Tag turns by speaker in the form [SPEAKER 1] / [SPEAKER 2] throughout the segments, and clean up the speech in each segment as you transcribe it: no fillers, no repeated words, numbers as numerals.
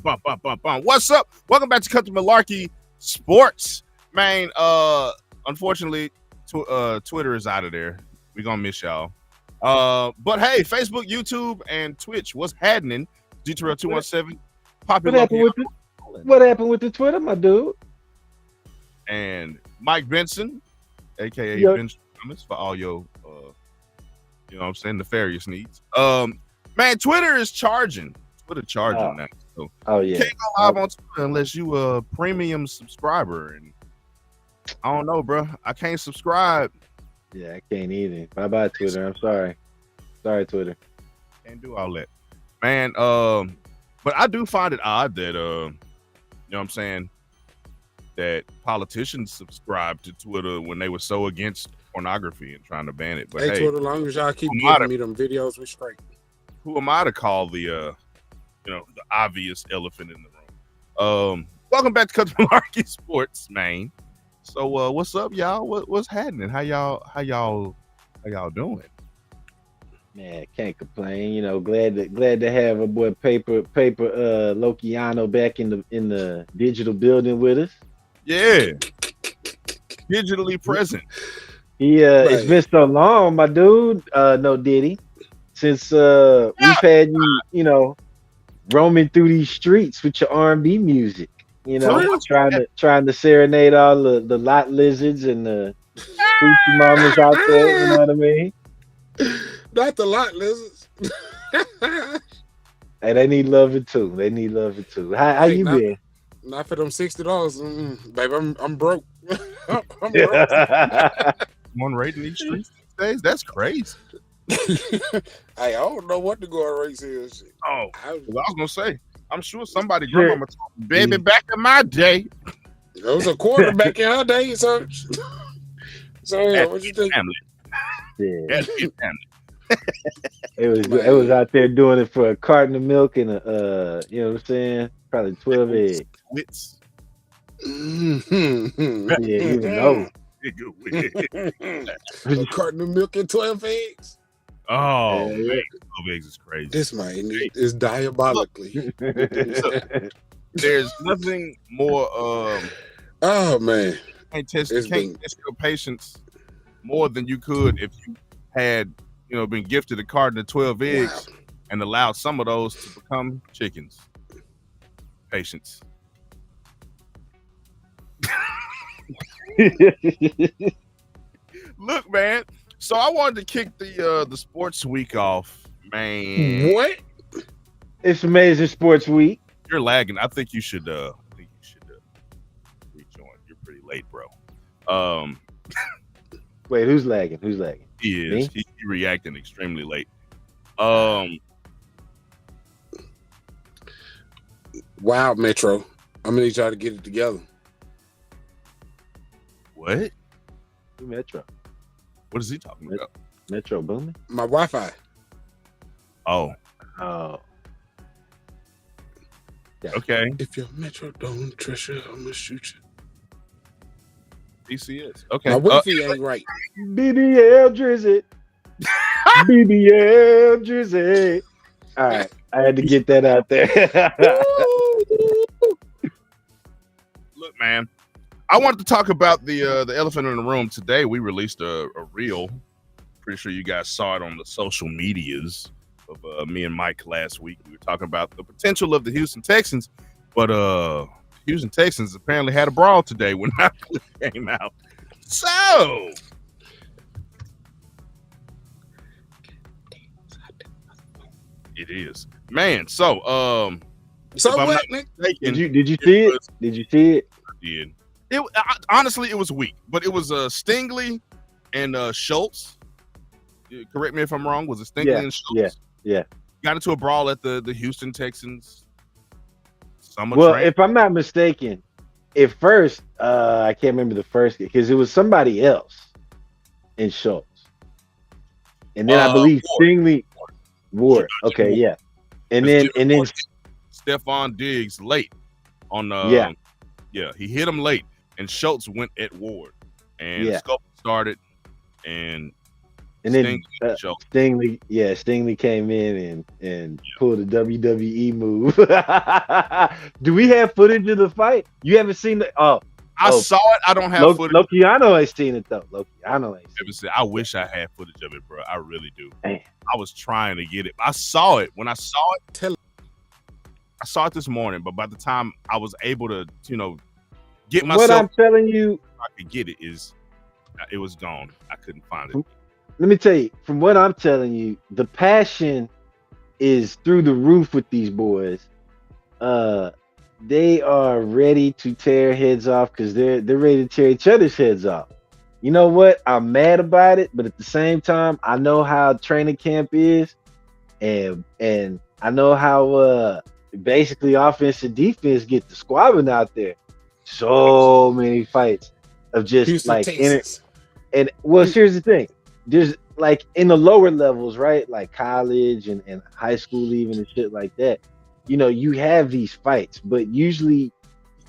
[SPEAKER 1] What's up? Welcome back to Malarkey Sports, man. Unfortunately, Twitter is out of there. We're gonna miss y'all. But hey, Facebook, YouTube, and Twitch, what's happening? G2L 217.
[SPEAKER 2] What happened with the Twitter, my dude?
[SPEAKER 1] And Mike Benson, aka Benson Thomas, for all your you know what I'm saying, nefarious needs. Man, Twitter is charging. Twitter charging now. So you can't go live on Twitter unless you a premium subscriber. And I don't know, bro. I can't subscribe.
[SPEAKER 2] Yeah, I can't either. Bye-bye, Twitter. I'm sorry. Sorry, Twitter.
[SPEAKER 1] Can't do all that. Man, but I do find it odd that you know what I'm saying, that politicians subscribe to Twitter when they were so against pornography and trying to ban it. But hey,
[SPEAKER 3] Twitter, as long as y'all keep giving me them videos, we straight.
[SPEAKER 1] Who am I to call the you know, the obvious elephant in the room? Welcome back to Malarkey Sports, man. So what's up, y'all? What's happening? How y'all doing?
[SPEAKER 2] Man, can't complain. You know, glad to have a boy Paper Lokiano back in the digital building with us.
[SPEAKER 1] Yeah. Digitally present.
[SPEAKER 2] It's been so long, my dude. No Diddy. Since we've had you know, roaming through these streets with your R&B music, you know, trying to serenade all the lot lizards and the spooky mamas out there. You know what I mean?
[SPEAKER 3] Not the lot lizards.
[SPEAKER 2] Hey, they need loving too. How you been?
[SPEAKER 3] Not for them $60, baby. I'm broke. I'm broke.
[SPEAKER 1] One rate in these streets these days? That's crazy.
[SPEAKER 3] Hey, I don't know what the going race is.
[SPEAKER 1] Oh, I was gonna say, I'm sure somebody grandma told, baby, back in my day.
[SPEAKER 3] It was a quarterback in her day, so yeah, what you think?
[SPEAKER 2] It was out there doing it for a carton of milk and a you know what I'm saying? Probably 12 eggs.
[SPEAKER 3] Mm-hmm.
[SPEAKER 2] Yeah, even know.
[SPEAKER 3] A carton of milk and 12 eggs.
[SPEAKER 1] Oh man, 12 eggs is crazy.
[SPEAKER 3] This man is diabolically.
[SPEAKER 1] There's nothing more.
[SPEAKER 3] Oh man,
[SPEAKER 1] can't test your patience more than you could if you had, you know, been gifted a carton of 12 eggs and allowed some of those to become chickens. Patience. Look, man. So I wanted to kick the sports week off, man.
[SPEAKER 3] What?
[SPEAKER 2] It's amazing sports week.
[SPEAKER 1] You're lagging. I think you should rejoin. You're pretty late, bro.
[SPEAKER 2] Wait, who's lagging?
[SPEAKER 1] He is. He's reacting extremely late.
[SPEAKER 3] Wow, Metro. I'm gonna need y'all to get it together.
[SPEAKER 1] What?
[SPEAKER 2] Metro.
[SPEAKER 1] What is he talking about?
[SPEAKER 2] Metro booming?
[SPEAKER 3] My Wi-Fi.
[SPEAKER 1] Oh.
[SPEAKER 2] Yeah.
[SPEAKER 1] Okay.
[SPEAKER 3] If your Metro don't trust you, I'm gonna shoot
[SPEAKER 1] you.
[SPEAKER 3] you.
[SPEAKER 1] DCS. Okay.
[SPEAKER 3] My Wi-Fi ain't right.
[SPEAKER 2] BBL Drizzy. BBL Drizzy. All right. I had to get that out there.
[SPEAKER 1] Look, man. I wanted to talk about the elephant in the room today. We released a reel. Pretty sure you guys saw it on the social medias of me and Mike last week. We were talking about the potential of the Houston Texans, but Houston Texans apparently had a brawl today when that came out. So it is, man. So
[SPEAKER 3] what, Nick?
[SPEAKER 2] Did you see it? Did you see it?
[SPEAKER 1] I did. Honestly, it was weak, but it was Stingley and Schultz. Correct me if I'm wrong. Was it Stingley and Schultz?
[SPEAKER 2] Yeah.
[SPEAKER 1] Got into a brawl at the Houston Texans summer
[SPEAKER 2] train. If I'm not mistaken, at first, I can't remember the first because it was somebody else in Schultz, and then I believe Stingley Ward. Okay, yeah, and then
[SPEAKER 1] Stephon Diggs late on he hit him late. And Schultz went at Ward, and Scope started, and
[SPEAKER 2] And then Stingley came in and pulled a WWE move. Do we have footage of the fight? You haven't seen the
[SPEAKER 1] I saw it. I don't have footage.
[SPEAKER 2] Lokiano ain't seen it though. Lokiano ain't seen it.
[SPEAKER 1] I wish I had footage of it, bro. I really do.
[SPEAKER 2] Man.
[SPEAKER 1] I was trying to get it. I saw it. When I saw it, I saw it this morning, but by the time I was able to, get myself,
[SPEAKER 2] what I'm telling you,
[SPEAKER 1] I could get it was gone. I couldn't find it.
[SPEAKER 2] Let me tell you, from what I'm telling you, the passion is through the roof with these boys. They are ready to tear heads off because they're ready to tear each other's heads off. You know what? I'm mad about it, but at the same time, I know how training camp is, and I know how basically offense and defense get the squabbling out there. So many fights of just
[SPEAKER 3] Houston, Texas.
[SPEAKER 2] And well, here's the thing. There's like in the lower levels, right? Like college and high school even and shit like that. You have these fights, but usually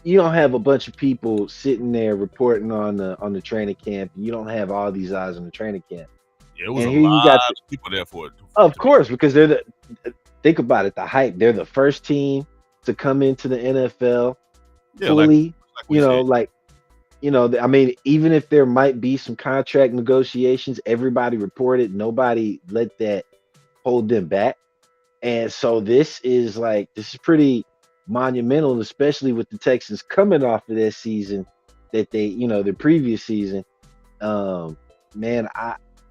[SPEAKER 2] you don't have a bunch of people sitting there reporting on the training camp. You don't have all these eyes on the training camp.
[SPEAKER 1] Yeah, it was a lot of people there for it.
[SPEAKER 2] Of course, because think about it, the hype. They're the first team to come into the NFL fully. I mean, even if there might be some contract negotiations, everybody reported. Nobody let that hold them back. And so this is pretty monumental, especially with the Texans coming off of that season that they, the previous season. Man,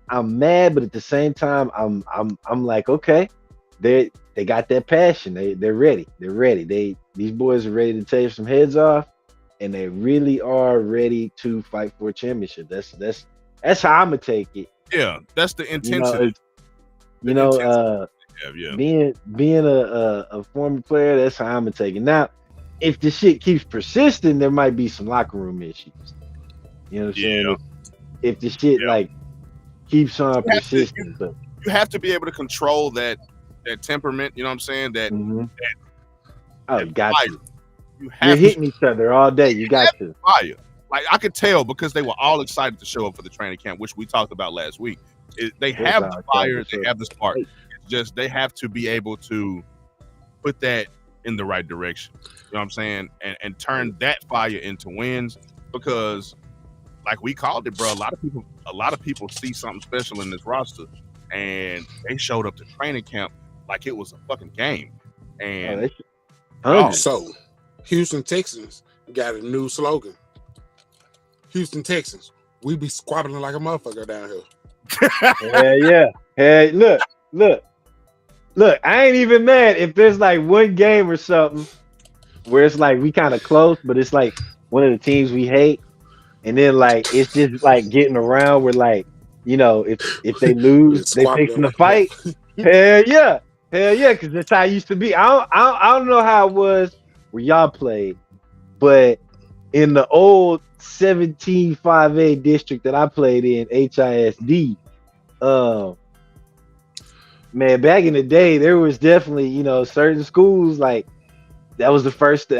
[SPEAKER 2] I'm mad, but at the same time, I'm like, okay, they got that passion. They're ready. These boys are ready to tear some heads off, and they really are ready to fight for a championship. That's how I'm gonna take it.
[SPEAKER 1] Yeah, that's the intensity.
[SPEAKER 2] Being a former player, that's how I'm gonna take it. Now, if the shit keeps persisting, there might be some locker room issues. You know what I'm saying? If the shit keeps on persisting, but
[SPEAKER 1] you have to be able to control that temperament. You know what I'm saying?
[SPEAKER 2] Got to. You're hitting each other all day. You got to.
[SPEAKER 1] Fire. Like I could tell because they were all excited to show up for the training camp, which we talked about last week. They have the fire, they have the spark. It's just they have to be able to put that in the right direction. You know what I'm saying? And turn that fire into wins because, like we called it, bro. A lot of people see something special in this roster, and they showed up to training camp like it was a fucking game. And
[SPEAKER 3] so, Houston Texans got a new slogan. Houston Texans, we be squabbling like a motherfucker down here.
[SPEAKER 2] Yeah. Hey, look. I ain't even mad if there's like one game or something where it's like we kind of close, but it's like one of the teams we hate, and then like it's just like getting around where like if they lose, they fixing the fight. Hell yeah, because that's how it used to be. I don't know how it was where y'all played, but in the old 17-5A district that I played in, HISD, man, back in the day, there was definitely, certain schools like that was their first thing.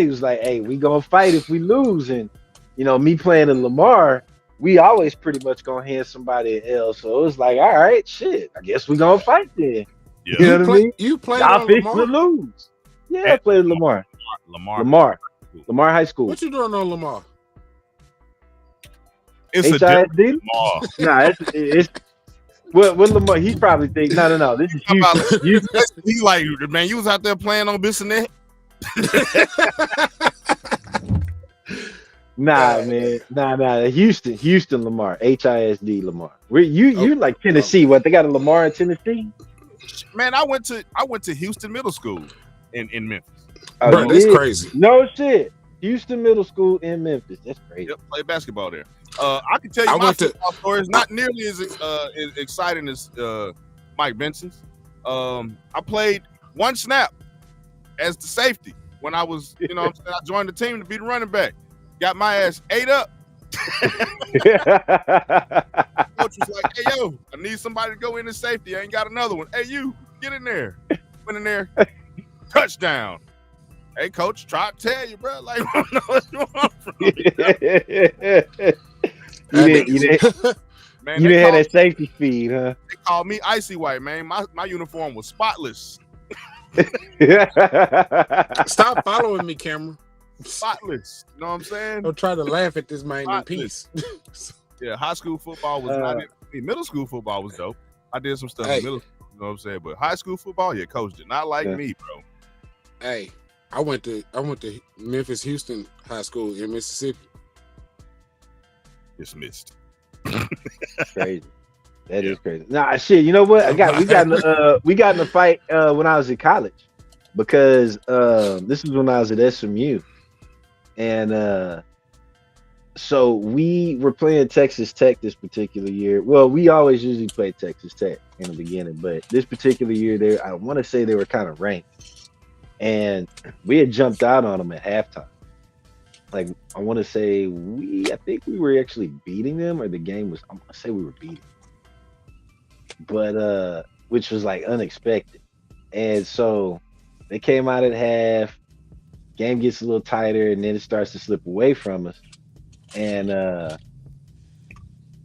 [SPEAKER 2] It was like, hey, we gonna fight if we lose. And me playing in Lamar, we always pretty much gonna hand somebody an L. So it was like, all right, shit, I guess we gonna fight then.
[SPEAKER 1] Yeah.
[SPEAKER 2] You know what I mean?
[SPEAKER 3] You played
[SPEAKER 2] Y'all
[SPEAKER 3] on Lamar?
[SPEAKER 2] To lose. Yeah, I played Lamar. Lamar High School.
[SPEAKER 3] What you doing on Lamar?
[SPEAKER 1] It's a different
[SPEAKER 2] Lamar. Nah, it's what Lamar. He probably think no. This is Houston.
[SPEAKER 1] He like, man, you was out there playing on Bissonnette.
[SPEAKER 2] Nah, man. Nah. Houston Lamar. HISD Lamar. You like Tennessee? What they got a Lamar in Tennessee?
[SPEAKER 1] Man, I went to Houston Middle School in Memphis.
[SPEAKER 3] Oh, bro, that's crazy.
[SPEAKER 2] No shit. Houston Middle School in Memphis. That's crazy.
[SPEAKER 1] Yep, play basketball there. I can tell you my football story is not nearly as exciting as Mike Benson's. I played one snap as the safety when I was, I joined the team to be the running back. Got my ass ate up. Coach was like, hey, yo, I need somebody to go in as safety. I ain't got another one. Hey, you, get in there. Went in there. Touchdown. Hey, coach, try to tell you, bro. Like, I don't know what you want from me.
[SPEAKER 2] You didn't.
[SPEAKER 1] man.
[SPEAKER 2] You didn't have that safety speed, huh?
[SPEAKER 1] They called me Icy White, man. My uniform was spotless.
[SPEAKER 3] Stop following me, Cameron.
[SPEAKER 1] Spotless. You know what I'm saying?
[SPEAKER 3] Don't try to laugh at this man in peace.
[SPEAKER 1] Yeah, high school football was not it. Middle school football was dope. I did some stuff in middle school, you know what I'm saying? But high school football, yeah, coach did not like me, bro.
[SPEAKER 3] Hey, I went to Memphis Houston High School in Mississippi.
[SPEAKER 1] Dismissed.
[SPEAKER 2] Crazy. That is crazy. Nah, shit. You know what? we got in a fight when I was in college because this is when I was at SMU, and so we were playing Texas Tech this particular year. Well, we always usually play Texas Tech in the beginning, but this particular year, I want to say they were kind of ranked, and we had jumped out on them at halftime. Like I want to say I think we were actually beating them, or the game was. I want to say we were beating them. But which was like unexpected. And so they came out at half, game gets a little tighter, and then it starts to slip away from us. And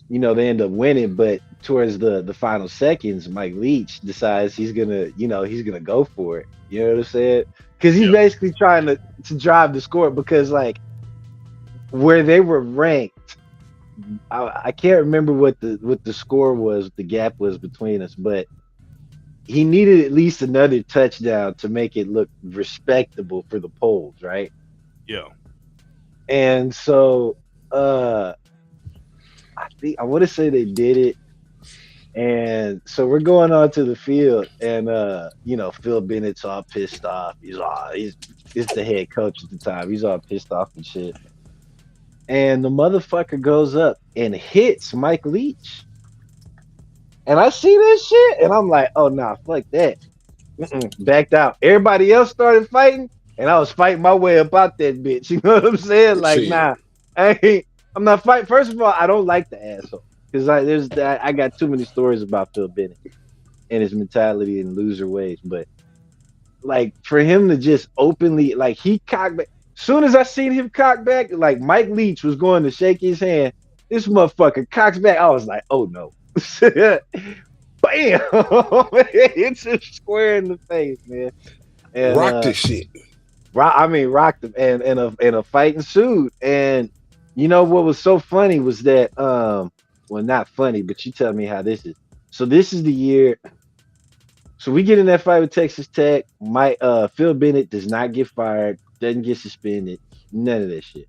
[SPEAKER 2] they end up winning, but towards the final seconds, Mike Leach decides he's gonna go for it. You know what I'm saying? Because he's basically trying to drive the score, because like where they were ranked, I can't remember what the score was, the gap was between us, but he needed at least another touchdown to make it look respectable for the polls, right?
[SPEAKER 1] Yeah.
[SPEAKER 2] And so I want to say they did it. And so we're going on to the field, and Phil Bennett's all pissed off. He's the head coach at the time. He's all pissed off and shit. And the motherfucker goes up and hits Mike Leach. And I see this shit, and I'm like, oh, nah, fuck that. Backed out. Everybody else started fighting, and I was fighting my way up out that bitch. You know what I'm saying? Like, nah, I'm not fighting. First of all, I don't like the asshole, because I got too many stories about Phil Bennett and his mentality and loser ways. But like, for him to just openly, like, he cocked back. Soon as I seen him cock back, like Mike Leach was going to shake his hand, this motherfucker cocks back. I was like, oh no. Bam! It's him square in the face, man. And,
[SPEAKER 3] rock this shit.
[SPEAKER 2] Rocked him, and a fight ensued. And you know what was so funny was that, well, not funny, but you tell me how this is. So this is the year. So we get in that fight with Texas Tech. Phil Bennett does not get fired, doesn't get suspended, none of that shit.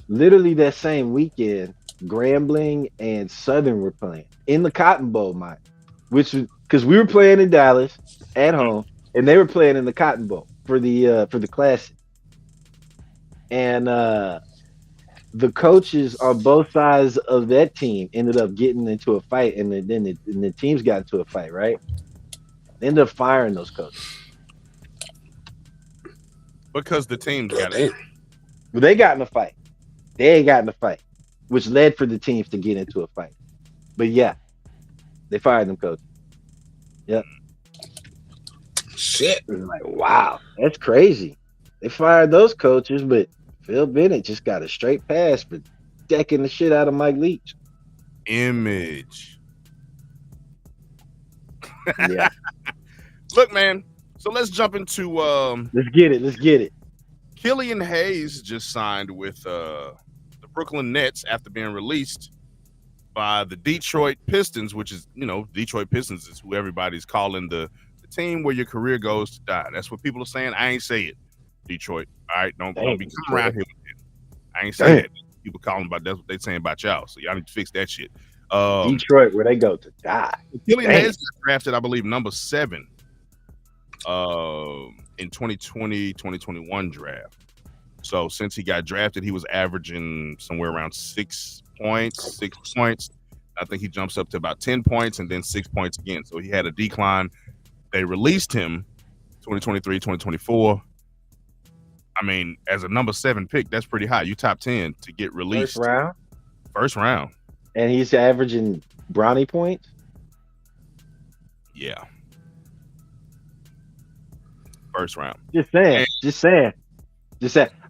[SPEAKER 2] Literally that same weekend, Grambling and Southern were playing in the Cotton Bowl, Mike, which was because we were playing in Dallas at home, and they were playing in the Cotton Bowl for the Classic. And the coaches on both sides of that team ended up getting into a fight, and then the teams got into a fight, right? They ended up firing those coaches.
[SPEAKER 1] Because the teams got it.
[SPEAKER 2] Well, they got in a fight. They got in a fight, which led for the teams to get into a fight. But yeah, they fired them coaches. Yep.
[SPEAKER 3] Shit.
[SPEAKER 2] It was like, wow, that's crazy. They fired those coaches, but Phil Bennett just got a straight pass for decking the shit out of Mike Leach.
[SPEAKER 1] Image.
[SPEAKER 2] Yeah.
[SPEAKER 1] Look, man. So let's jump into
[SPEAKER 2] Let's get it.
[SPEAKER 1] Killian Hayes just signed with the Brooklyn Nets after being released by the Detroit Pistons, which is, Detroit Pistons is who everybody's calling the team where your career goes to die. That's what people are saying. I ain't say it. Detroit. All right, don't be coming around here with it. I ain't saying that. People calling about that's what they saying about y'all. So y'all need to fix that shit.
[SPEAKER 2] Detroit, where they go to die.
[SPEAKER 1] Killian Hayes got drafted, I believe, number 7 in 2020-2021 draft. So since he got drafted, he was averaging somewhere around 6 points. I think he jumps up to about 10 points and then 6 points again. So he had a decline. They released him 2023, 2024. I mean, as a number 7 pick, that's pretty high. You top 10 to get released. First round.
[SPEAKER 2] And he's averaging brownie points?
[SPEAKER 1] Yeah. First round.
[SPEAKER 2] Just saying.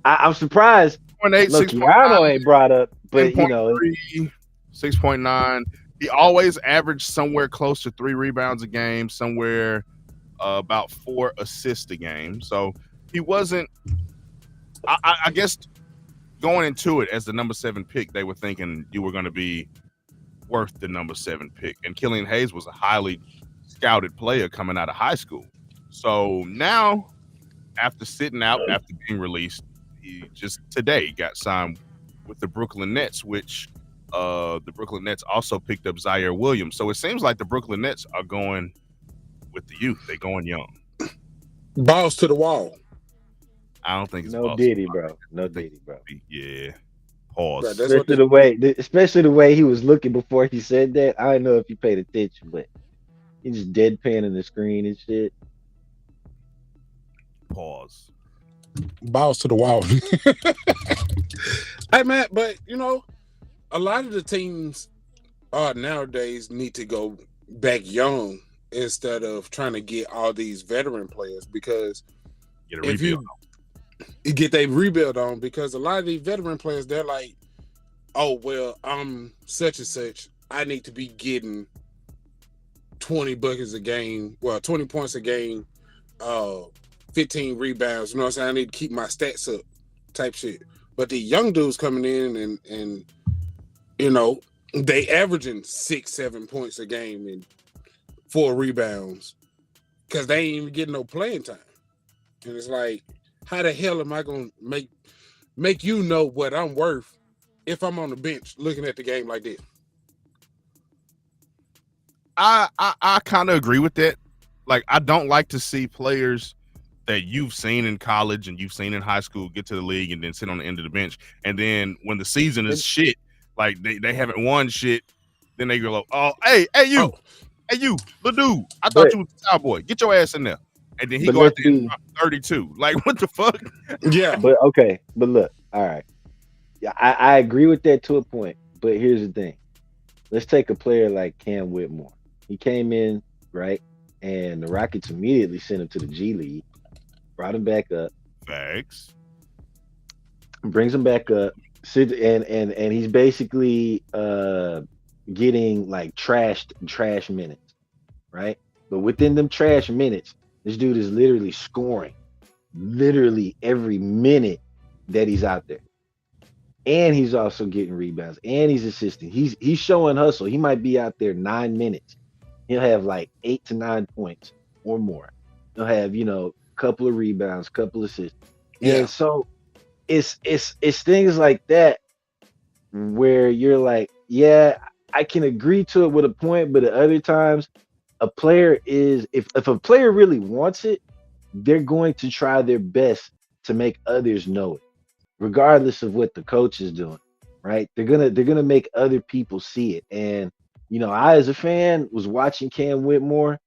[SPEAKER 2] I'm surprised. Look, Keanu ain't brought up, but
[SPEAKER 1] 10.3, 6.9. He always averaged somewhere close to 3 rebounds a game, somewhere about 4 assists a game. So he wasn't. I guess going into it as the number 7 pick, they were thinking you were going to be worth the number 7 pick. And Killian Hayes was a highly scouted player coming out of high school. So now, after sitting out, after being released, he just today got signed with the Brooklyn Nets, which the Brooklyn Nets also picked up Zaire Williams. So it seems like the Brooklyn Nets are going with the youth. They're going young.
[SPEAKER 3] Balls to the wall.
[SPEAKER 1] I don't think it's
[SPEAKER 2] No Diddy, bro. No Diddy, bro.
[SPEAKER 1] Yeah. Pause.
[SPEAKER 3] Right,
[SPEAKER 2] especially the way he was looking before he said that. I don't know if you paid attention, but he just deadpanning the screen and shit.
[SPEAKER 1] Pause.
[SPEAKER 3] Balls to the wall. Hey man, but a lot of the teams nowadays need to go back young instead of trying to get all these veteran players, because if you get their rebuild on, because a lot of these veteran players, they're like, oh well, I'm such and such, I need to be getting 20 buckets a game, 20 points a game, 15 rebounds, you know what I'm saying? I need to keep my stats up type shit. But the young dudes coming in and they averaging 6-7 points a game and 4 rebounds because they ain't even getting no playing time. And it's like, how the hell am I gonna make you know what I'm worth if I'm on the bench looking at the game like this?
[SPEAKER 1] I kind of agree with that. Like, I don't like to see players that you've seen in college and you've seen in high school get to the league and then sit on the end of the bench. And then when the season is shit, like they haven't won shit, then they go, oh, hey, you, the dude, I thought you was a cowboy. Get your ass in there. And then he go out there and drop 32. Like, what the fuck?
[SPEAKER 3] Yeah.
[SPEAKER 2] But okay, but look, all right. Yeah, I agree with that to a point. But here's the thing. Let's take a player like Cam Whitmore. He came in, right? And the Rockets immediately sent him to the G League, brought him back up.
[SPEAKER 1] Facts.
[SPEAKER 2] Brings him back up. And he's basically getting like trash minutes, right? But within them trash minutes, this dude is literally scoring literally every minute that he's out there. And he's also getting rebounds and he's assisting. He's showing hustle. He might be out there 9 minutes. He'll have like 8 to 9 points or more. He'll have, a couple of rebounds, couple of assists. Yeah. And so it's things like that where you're like, yeah, I can agree to it with a point, but at other times a player is, if a player really wants it, they're going to try their best to make others know it, regardless of what the coach is doing, right? They're gonna make other people see it. And I as a fan was watching Cam Whitmore,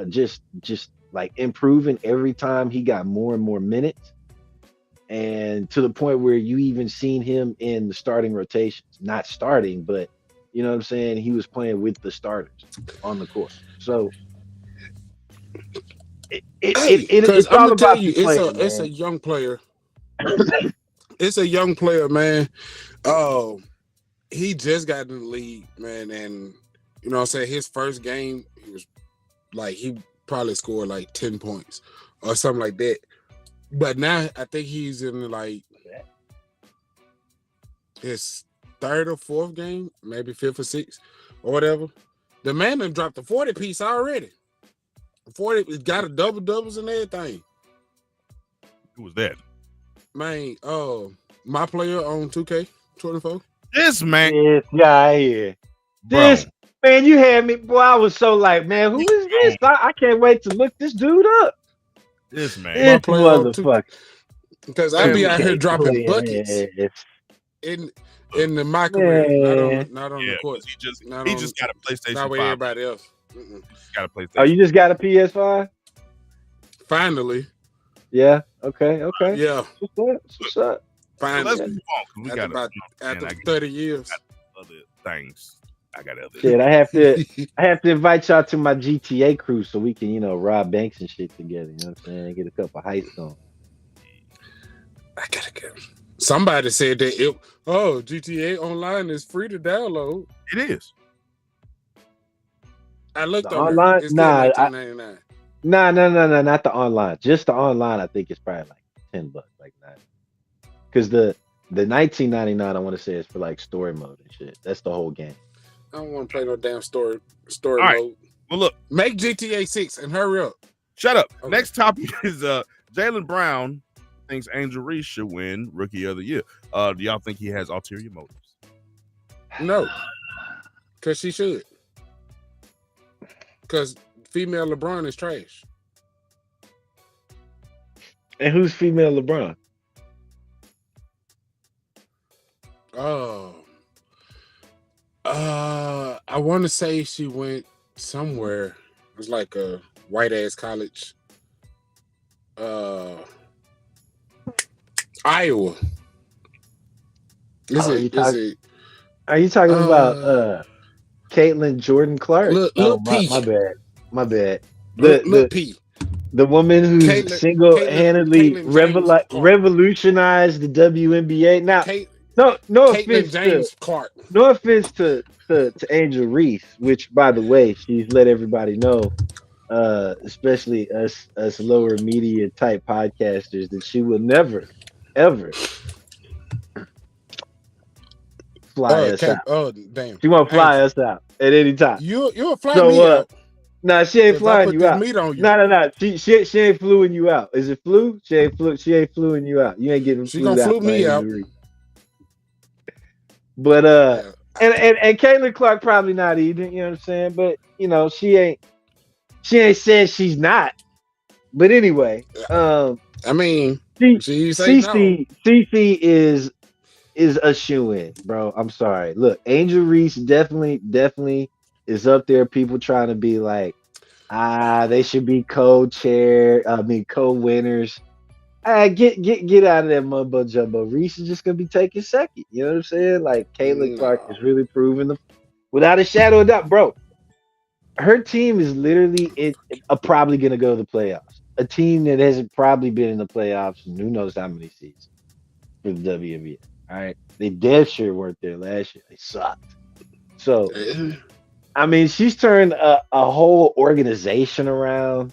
[SPEAKER 2] just like improving every time he got more and more minutes, and to the point where you even seen him in the starting rotations, not starting, but you know what I'm saying? He was playing with the starters on the court. So it's all about you.
[SPEAKER 3] It's a young player. It's a young player, man. He just got in the league, man, and you know what I'm saying, his first game, he probably scored like 10 points or something like that. But now I think he's in like his 3rd or 4th game, maybe 5th or 6th or whatever. The man done dropped the 40 piece already. 40, got a doubles and everything.
[SPEAKER 1] Who was that?
[SPEAKER 2] Man,
[SPEAKER 3] my player on 2K24.
[SPEAKER 1] This man.
[SPEAKER 2] This guy here. This man, you had me, boy. I was so like, man, who is this? I can't wait to look this dude up.
[SPEAKER 1] This man.
[SPEAKER 2] This motherfucker.
[SPEAKER 3] Because I be out here dropping buckets in the my career, not on the court.
[SPEAKER 1] He just got a PlayStation 5.
[SPEAKER 3] Not with everybody else.
[SPEAKER 1] Got a PlayStation.
[SPEAKER 2] Oh, you just got a PS5?
[SPEAKER 3] Finally.
[SPEAKER 2] Yeah. Okay.
[SPEAKER 3] Yeah.
[SPEAKER 2] What's up?
[SPEAKER 3] Finally.
[SPEAKER 1] So let's move on, 'cause we got
[SPEAKER 3] after 30 years.
[SPEAKER 1] Other things. I got other.
[SPEAKER 2] Shit, I have to invite y'all to my GTA crew so we can, rob banks and shit together. You know what I'm saying? Get a couple heists on.
[SPEAKER 3] I gotta go. Somebody said that GTA Online is free to download.
[SPEAKER 1] It is.
[SPEAKER 3] I looked
[SPEAKER 2] The
[SPEAKER 3] on there.
[SPEAKER 2] online,
[SPEAKER 3] It's still
[SPEAKER 2] nah,
[SPEAKER 3] $19.99.
[SPEAKER 2] no, not the online. Just the online, I think it's probably like $10, like that. Because the 19.99, I want to say is for like story mode and shit. That's the whole game.
[SPEAKER 3] I don't want to play no damn story
[SPEAKER 1] All right.
[SPEAKER 3] mode.
[SPEAKER 1] Well, look.
[SPEAKER 3] Make GTA 6 and hurry up.
[SPEAKER 1] Shut up.
[SPEAKER 3] Okay.
[SPEAKER 1] Next topic is Jaylen Brown thinks Angel Reese should win Rookie of the Year. Do y'all think he has ulterior motives?
[SPEAKER 3] No. Because she should. Because female LeBron is trash.
[SPEAKER 2] And who's female LeBron?
[SPEAKER 3] I want to say she went somewhere. It was like a white ass college. Iowa.
[SPEAKER 2] Are you talking about Caitlin Jordan Clark?
[SPEAKER 3] Lil P.
[SPEAKER 2] My bad.
[SPEAKER 3] Lil P.
[SPEAKER 2] The woman who single-handedly revolutionized the WNBA. Now, no offense
[SPEAKER 3] James Clark.
[SPEAKER 2] No offense to Angel Reese, which, by the way, she's let everybody know, especially us lower media type podcasters, that she will never, ever fly us out.
[SPEAKER 3] Oh, damn.
[SPEAKER 2] She won't fly us out at any time.
[SPEAKER 3] You'll fly me out.
[SPEAKER 2] Nah, she ain't flying you out.
[SPEAKER 3] Meat on you.
[SPEAKER 2] No. She ain't fluing you out. Is it flu? She ain't fluing you out. You ain't getting
[SPEAKER 3] she gonna flew me out.
[SPEAKER 2] But and Caitlin Clark probably not either, you know what I'm saying? But you know, she ain't said she's not. But anyway,
[SPEAKER 3] I mean,
[SPEAKER 2] CC is a shoe-in, bro. I'm sorry. Look, Angel Reese definitely is up there. People trying to be like, they should be co-winners. Get out of that mumbo jumbo. Reese is just gonna be taking second. You know what I'm saying? Like Caitlin Clark is really proving without a shadow of doubt, bro. Her team is literally probably gonna go to the playoffs. A team that hasn't probably been in the playoffs in who knows how many seasons for the WNBA. All right, they dead sure weren't there last year. They sucked. So, I mean, she's turned a whole organization around.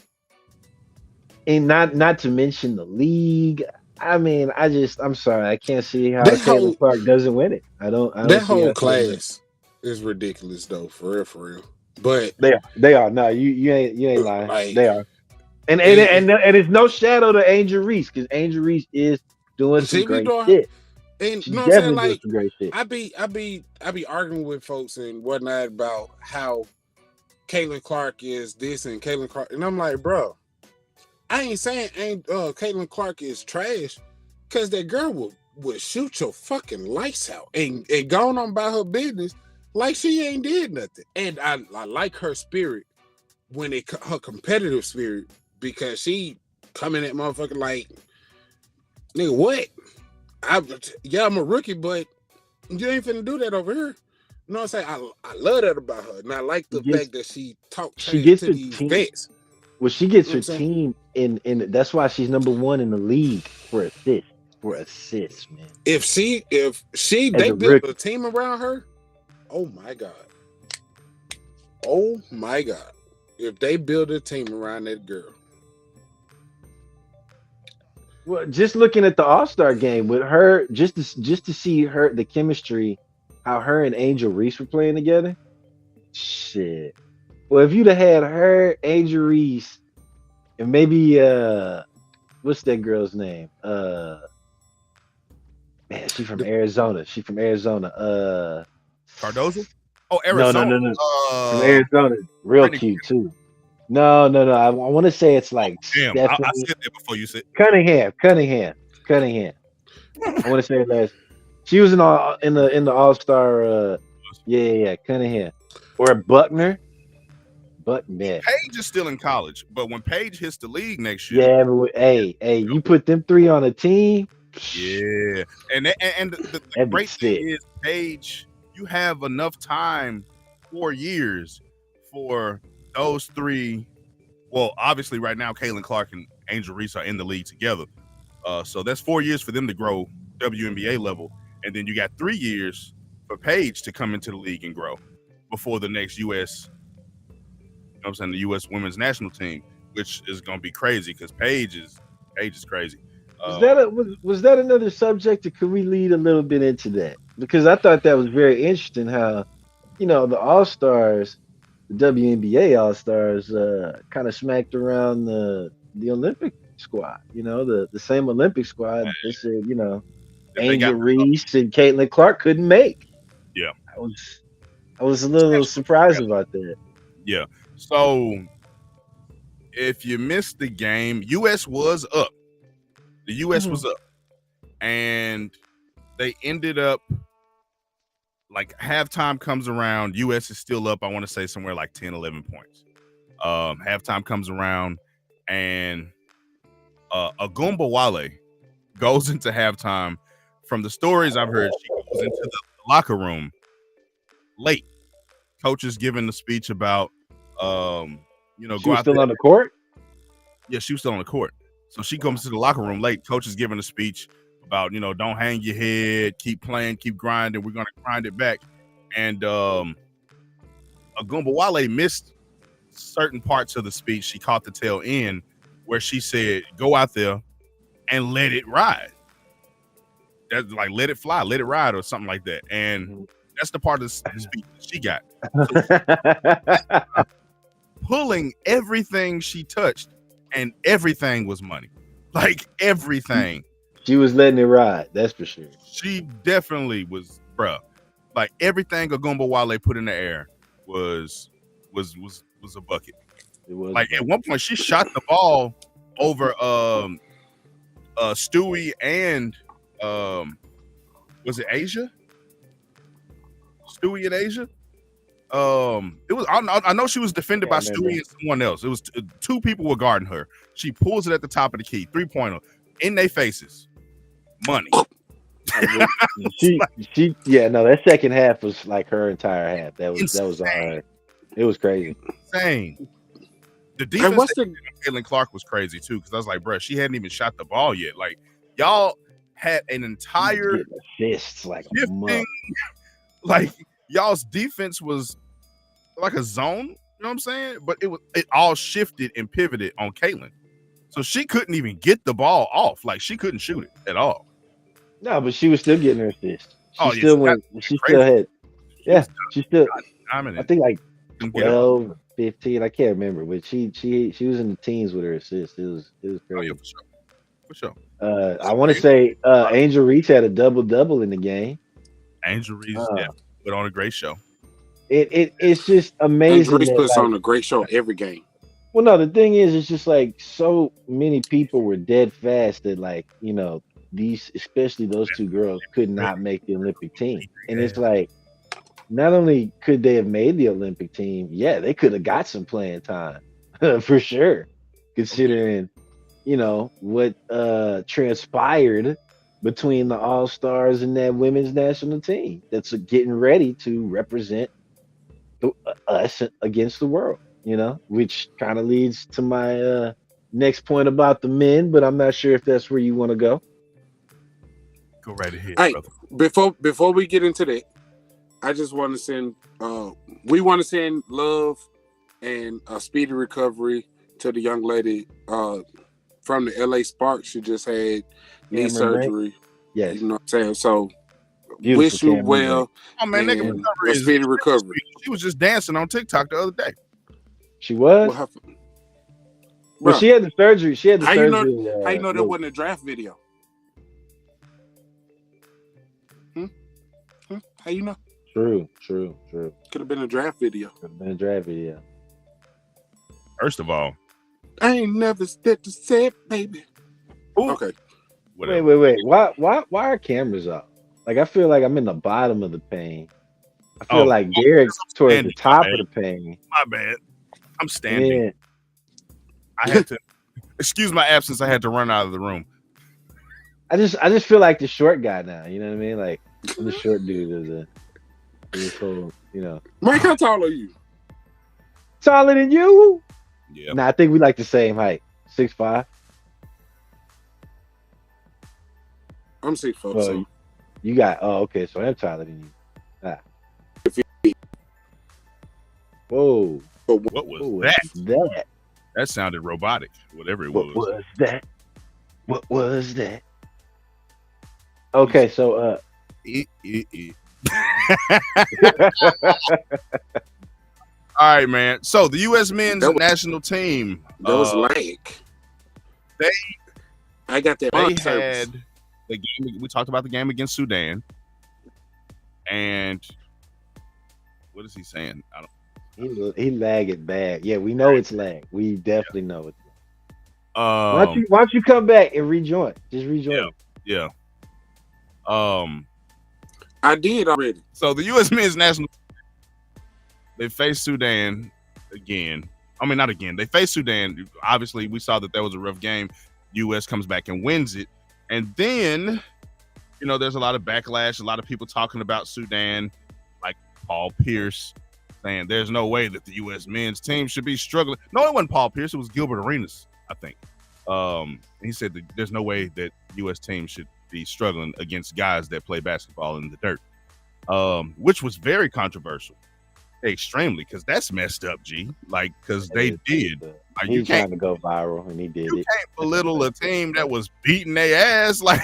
[SPEAKER 2] And not to mention the league. I mean, I'm sorry, I can't see how Caitlin Clark doesn't win it. I don't.
[SPEAKER 3] That whole class is ridiculous, though, for real. But
[SPEAKER 2] they are. No, you ain't lying. Like, they are. And it's no shadow to Angel Reese, because Angel Reese is doing some great shit.
[SPEAKER 3] And you know what I'm saying? Like, I be arguing with folks and whatnot about how Caitlin Clark is this and Caitlin Clark, and I'm like, bro. I ain't saying Caitlin Clark is trash, because that girl would shoot your fucking lights out and gone on by her business like she ain't did nothing. And I like her spirit her competitive spirit, because she coming at motherfucker like, nigga, what? I'm a rookie, but you ain't finna do that over here. You know what I'm saying? I love that about her, and I like the fact that she talks to these vets.
[SPEAKER 2] Well, she gets her team in that's why she's number 1 in the league for assists, man. If
[SPEAKER 3] they build a team around her, oh my God. If they build a team around that girl.
[SPEAKER 2] Well, just looking at the All-Star game with her, just to see the chemistry, how her and Angel Reese were playing together. Shit. Well, if you'd have had her, Angel Reese, and maybe what's that girl's name? Man, she's from Arizona.
[SPEAKER 1] Cardozo? Oh, Arizona.
[SPEAKER 2] No. From Arizona. Real cute too. No. I want to say it's like
[SPEAKER 1] damn. I said that before you said
[SPEAKER 2] Cunningham. I want to say it last. She was in the All-Star. Yeah, Cunningham or Buckner. But man,
[SPEAKER 1] Paige is still in college, but when Paige hits the league next year,
[SPEAKER 2] yeah. But, hey, you put them 3 on a team.
[SPEAKER 1] Yeah, and the great thing is, Paige, you have enough time, 4 years, for those 3. Well, obviously, right now, Caitlin Clark and Angel Reese are in the league together, so that's 4 years for them to grow WNBA level, and then you got 3 years for Paige to come into the league and grow before the next U.S. You know what I'm saying, the U.S. women's national team, which is going to be crazy because Paige is crazy.
[SPEAKER 2] Was that another subject, or could we lead a little bit into that? Because I thought that was very interesting. How the All Stars, the WNBA All Stars, kind of smacked around the Olympic squad. The same Olympic squad. They said Angel Reese and Caitlin Clark couldn't make.
[SPEAKER 1] Yeah,
[SPEAKER 2] I was a little surprised about that.
[SPEAKER 1] Yeah. So if you missed the game, U.S. was up. The U.S. was up, and they ended up like halftime comes around. U.S. is still up. I want to say somewhere like 10, 11 points. Halftime comes around, and Agumba Wale goes into halftime. From the stories I've heard, she goes into the locker room late. Coach is giving the speech about,
[SPEAKER 2] she
[SPEAKER 1] go
[SPEAKER 2] was
[SPEAKER 1] out
[SPEAKER 2] still
[SPEAKER 1] there.
[SPEAKER 2] On the court.
[SPEAKER 1] Yeah, she was still on the court. So she comes to the locker room late. Coach is giving a speech about, don't hang your head, keep playing, keep grinding. We're going to grind it back. And Agumba Wale missed certain parts of the speech. She caught the tail end where she said, go out there and let it ride. That's like, let it fly, let it ride, or something like that. And that's the part of the speech that she got. So pulling everything she touched, and everything was money. Like everything.
[SPEAKER 2] She was letting it ride, that's for sure.
[SPEAKER 1] She definitely was, bruh. Like everything Agumba Wale put in the air was a bucket. It was like at one point she shot the ball over Stewie and was it Asia? Stewie and Asia? It was. I know she was defended by Stewie and someone else. It was two people were guarding her. She pulls it at the top of the key, 3-pointer in their faces. Money.
[SPEAKER 2] That second half was like her entire half. That was all right. It was crazy.
[SPEAKER 1] Insane. The defense Caitlin Clark was crazy too, because I was like, bro, she hadn't even shot the ball yet. Like y'all had an entire
[SPEAKER 2] assists like
[SPEAKER 1] shifting, like y'all's defense was like a zone, you know what I'm saying? But it all shifted and pivoted on Caitlin. So she couldn't even get the ball off. Like she couldn't shoot it at all.
[SPEAKER 2] No, but she was still getting her assists.
[SPEAKER 1] She still
[SPEAKER 2] had. Yeah, she still.
[SPEAKER 1] I
[SPEAKER 2] think like 12, 15. I can't remember, but she was in the teens with her assists. It was crazy.
[SPEAKER 1] Oh, yeah, for sure.
[SPEAKER 2] I want to say Angel Reese had a double in the game.
[SPEAKER 1] Angel Reese, put on a great show.
[SPEAKER 2] It's just amazing.
[SPEAKER 3] Angel Reese puts on a great show every game.
[SPEAKER 2] Well, no, the thing is, it's just like so many people were dead fast that especially those two girls could not make the Olympic team. And it's like, not only could they have made the Olympic team, they could have got some playing time for sure, considering, what transpired between the All-Stars and that women's national team that's getting ready to represent us against the world, which kind of leads to my next point about the men, but I'm not sure if that's where you want to go.
[SPEAKER 1] Go right ahead,
[SPEAKER 3] brother. Before we get into that, I just want to send love and a speedy recovery to the young lady from the LA Sparks. She just had knee surgery.
[SPEAKER 2] Yes.
[SPEAKER 3] You know what I'm saying? So
[SPEAKER 2] beautiful,
[SPEAKER 3] wish you well.
[SPEAKER 1] Oh man,
[SPEAKER 3] a speedy recovery.
[SPEAKER 1] She was just dancing on TikTok the other day.
[SPEAKER 2] She was? Well, she had the surgery.
[SPEAKER 3] How you know that wasn't a draft video? How you know?
[SPEAKER 2] True.
[SPEAKER 3] Could have been a draft video.
[SPEAKER 1] First of all,
[SPEAKER 3] I ain't never stepped to say, baby. Ooh. Okay.
[SPEAKER 2] Whatever. Wait. Why are cameras off? Like I feel like I'm in the bottom of the pane. I feel like Derek's towards the top of the pane.
[SPEAKER 1] My bad. I'm standing.
[SPEAKER 2] Yeah.
[SPEAKER 1] I had to excuse my absence. I had to run out of the room.
[SPEAKER 2] I just feel like the short guy now. You know what I mean? Like I'm the short dude.
[SPEAKER 3] Mike, how tall are you?
[SPEAKER 2] Taller than you?
[SPEAKER 1] Yeah.
[SPEAKER 2] Nah, I think we like the same height. 6'5".
[SPEAKER 3] I'm 6'4",
[SPEAKER 2] Well,
[SPEAKER 3] so
[SPEAKER 2] you got. Oh, okay. So I'm taller than you. Ah. Whoa.
[SPEAKER 1] What was
[SPEAKER 2] What was
[SPEAKER 1] that?
[SPEAKER 2] that?
[SPEAKER 1] That sounded robotic, whatever it
[SPEAKER 2] What
[SPEAKER 1] was.
[SPEAKER 2] was that? What was that? Okay, so
[SPEAKER 1] All right, man. So the U.S. men's
[SPEAKER 3] That was-
[SPEAKER 1] national team,
[SPEAKER 3] that was lank.
[SPEAKER 1] they-
[SPEAKER 3] I got that.
[SPEAKER 1] they
[SPEAKER 3] service.
[SPEAKER 1] had the game. We talked about the game against Sudan, and what is he saying? I don't.
[SPEAKER 2] he lagging bad. Yeah, we know it's lag. We definitely know it. Why
[SPEAKER 1] Um,
[SPEAKER 2] don't you come back and rejoin? Just rejoin.
[SPEAKER 1] yeah.
[SPEAKER 3] I did already.
[SPEAKER 1] So the U.S. men's national, they faced Sudan again. I mean, not again. They faced Sudan. Obviously, we saw that was a rough game. U.S. comes back and wins it, and then, there's a lot of backlash. A lot of people talking about Sudan, like Paul Pierce, saying there's no way that the U.S. men's team should be struggling. No, it wasn't Paul Pierce. It was Gilbert Arenas, I think. He said that there's no way that U.S. team should be struggling against guys that play basketball in the dirt, which was very controversial, extremely, because that's messed up, G. Like, because they did. Like,
[SPEAKER 2] He's trying to go viral, and he did it.
[SPEAKER 1] You can't belittle a team that was beating their ass. Like,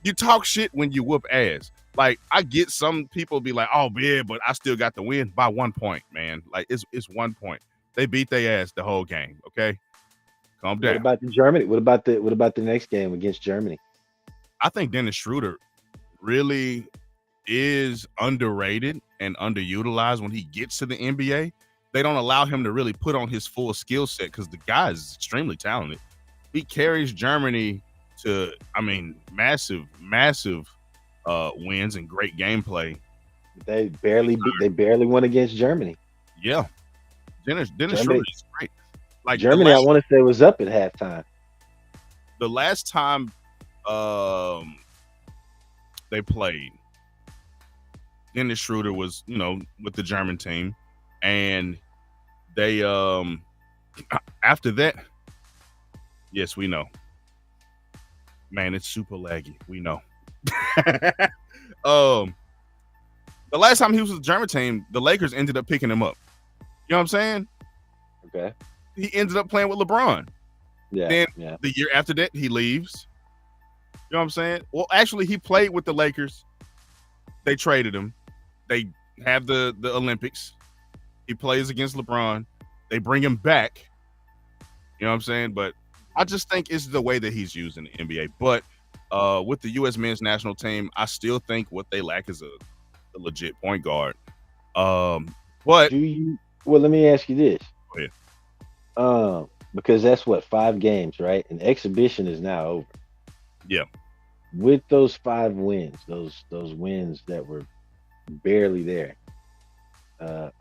[SPEAKER 1] you talk shit when you whoop ass. Like, I get some people be like, oh, yeah, but I still got the win by 1 point, man. Like, it's 1 point. They beat their ass the whole game, okay? Calm down.
[SPEAKER 2] What about the Germany? What about the next game against Germany?
[SPEAKER 1] I think Dennis Schroeder really is underrated and underutilized when he gets to the NBA. They don't allow him to really put on his full skill set because the guy is extremely talented. He carries Germany to, massive wins and great gameplay.
[SPEAKER 2] They barely won against Germany.
[SPEAKER 1] Yeah, Dennis Schroeder is great. Like
[SPEAKER 2] Germany, I want to say was up at halftime.
[SPEAKER 1] The last time they played, Dennis Schroeder was, with the German team, and they after that, yes, we know. Man, it's super laggy. We know. The last time he was with the German team, the Lakers ended up picking him up. You know what I'm saying?
[SPEAKER 2] Okay.
[SPEAKER 1] He ended up playing with LeBron.
[SPEAKER 2] Yeah.
[SPEAKER 1] Then the year after that, he leaves. You know what I'm saying? Well, actually, he played with the Lakers. They traded him. They have the Olympics. He plays against LeBron. They bring him back. You know what I'm saying? But I just think it's the way that he's used in the NBA. But with the U.S. men's national team, I still think what they lack is a legit point guard. But
[SPEAKER 2] well, let me ask you this.
[SPEAKER 1] Go ahead.
[SPEAKER 2] Because that's 5 games, right? An exhibition is now over.
[SPEAKER 1] Yeah.
[SPEAKER 2] With those 5 wins, those wins that were barely there,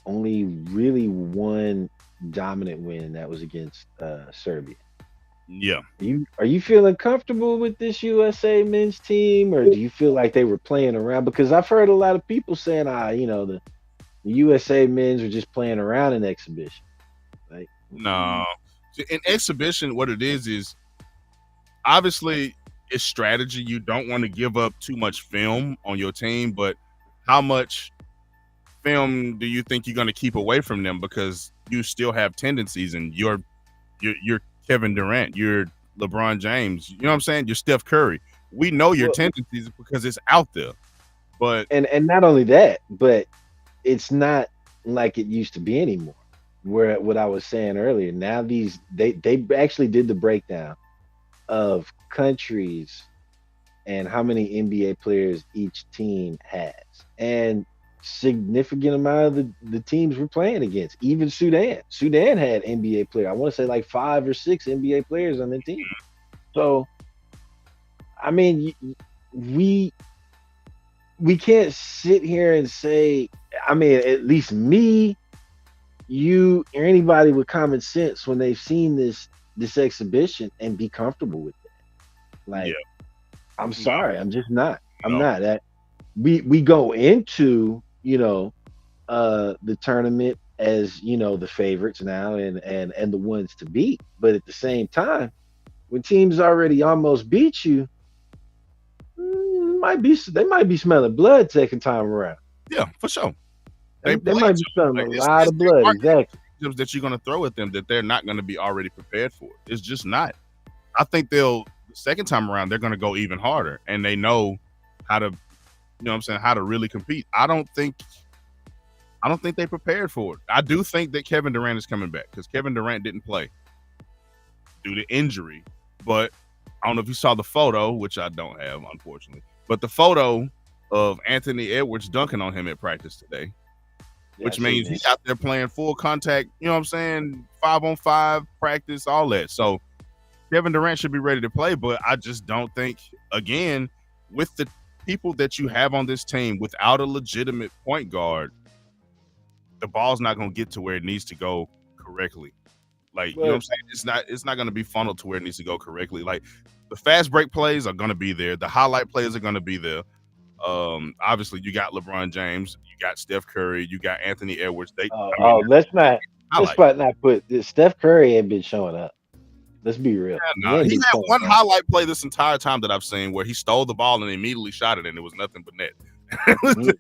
[SPEAKER 2] only really one dominant win, that was against Serbia.
[SPEAKER 1] Yeah.
[SPEAKER 2] Are you feeling comfortable with this USA men's team, or do you feel like they were playing around? Because I've heard a lot of people saying, the USA men's are just playing around in exhibition. Like,
[SPEAKER 1] no, in exhibition, what it is obviously it's strategy. You don't want to give up too much film on your team, but how much film do you think you're going to keep away from them? Because you still have tendencies, and you're Kevin Durant, you're LeBron James. You know what I'm saying? You're Steph Curry. We know your tendencies because it's out there. But
[SPEAKER 2] and not only that, but it's not like it used to be anymore. Where what I was saying earlier, now they actually did the breakdown of countries and how many NBA players each team has, and significant amount of the teams we're playing against. Even Sudan had NBA players. I want to say like 5 or 6 NBA players on the team. So, I mean, we can't sit here and say, I mean, at least me, you, or anybody with common sense, when they've seen this exhibition, and be comfortable with it. Like, I'm sorry, I'm just not. I'm not. That we go into the tournament as the favorites now and the ones to beat, but at the same time, when teams already almost beat you, they might be smelling blood second time around.
[SPEAKER 1] Yeah, for sure.
[SPEAKER 2] They might be smelling a lot of blood. Exactly.
[SPEAKER 1] That you're going to throw at them that they're not going to be already prepared for. It's just not. I think the second time around, they're going to go even harder, and they know how to, you know what I'm saying, how to really compete. I don't think they prepared for it. I do think that Kevin Durant is coming back because Kevin Durant didn't play due to injury. But I don't know if you saw the photo, which I don't have, unfortunately, but the photo of Anthony Edwards dunking on him at practice today. Which means he's out there playing full contact, you know what I'm saying, 5-on-5 practice, all that. So Kevin Durant should be ready to play, but I just don't think, again, with the people that you have on this team, without a legitimate point guard, the ball's not going to get to where it needs to go correctly. Like, you know what I'm saying? It's not going to be funneled to where it needs to go correctly. Like, the fast break plays are going to be there. The highlight plays are going to be there. Obviously you got LeBron James, you got Steph Curry, you got Anthony Edwards.
[SPEAKER 2] Let's not put this. Steph Curry ain't been showing up. Let's be real.
[SPEAKER 1] Yeah, he had one highlight play this entire time that I've seen where he stole the ball and immediately shot it, and it was nothing but net.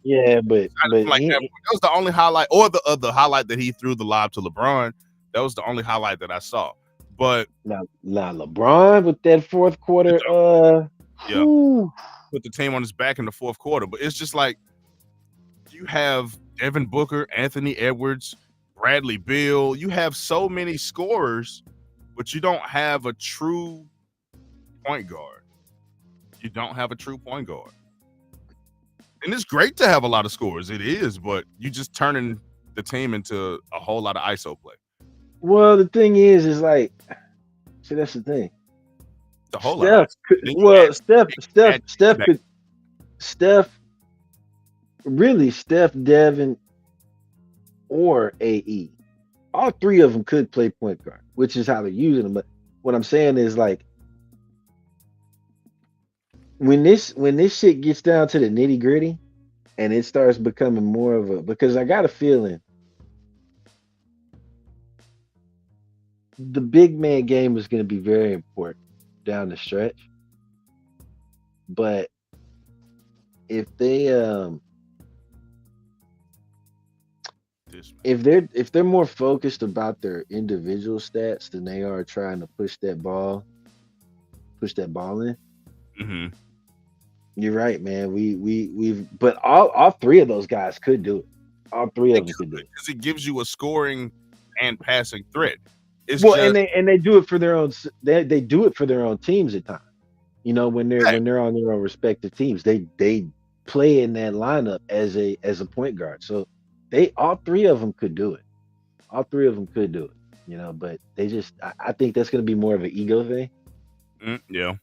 [SPEAKER 2] Yeah, but
[SPEAKER 1] that was the only highlight, or the highlight that he threw the lob to LeBron. That was the only highlight that I saw. But
[SPEAKER 2] now LeBron with that fourth quarter,
[SPEAKER 1] put the team on his back in the fourth quarter. But it's just like you have Devin Booker, Anthony Edwards, Bradley Beal. You have so many scorers, but you don't have a true point guard. You don't have a true point guard. And it's great to have a lot of scorers. It is, but you just turning the team into a whole lot of ISO play.
[SPEAKER 2] Well, the thing is like, see, that's the thing.
[SPEAKER 1] The whole
[SPEAKER 2] Steph, Devin, or AE. All three of them could play point guard, which is how they're using them. But what I'm saying is, like, when this shit gets down to the nitty gritty and it starts becoming more of a, because I got a feeling the big man game is going to be very important down the stretch. But if they're more focused about their individual stats than they are trying to push that ball in.
[SPEAKER 1] Mm-hmm.
[SPEAKER 2] You're right, man. But all three of those guys could do it. All three of them could do it
[SPEAKER 1] because it gives you a scoring and passing threat.
[SPEAKER 2] And they do it for their own. They do it for their own teams at times. You know, when they're on their own respective teams, they play in that lineup as a point guard. So all three of them could do it. All three of them could do it. You know, but they just. I think that's going to be more of an ego thing.
[SPEAKER 1] Yeah.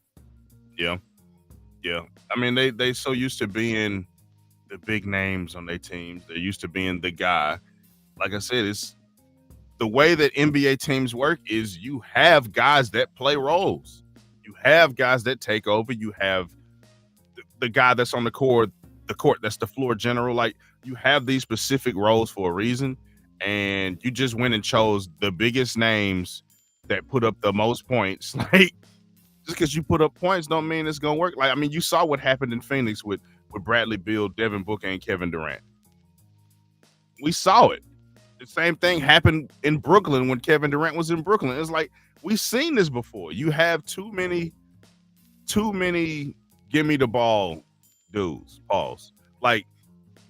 [SPEAKER 1] I mean, they so used to being the big names on their teams. They're used to being the guy. Like I said, it's the way that NBA teams work is you have guys that play roles. You have guys that take over. You have the guy that's on the court that's the floor general. Like, you have these specific roles for a reason, and you just went and chose the biggest names that put up the most points. Like, just because you put up points don't mean it's gonna work. Like, I mean, you saw what happened in Phoenix with Bradley Beal, Devin Booker, and Kevin Durant. We saw it. The same thing happened in Brooklyn when Kevin Durant was in Brooklyn. It's like, we've seen this before. You have too many give me the ball dudes. Pause. Like,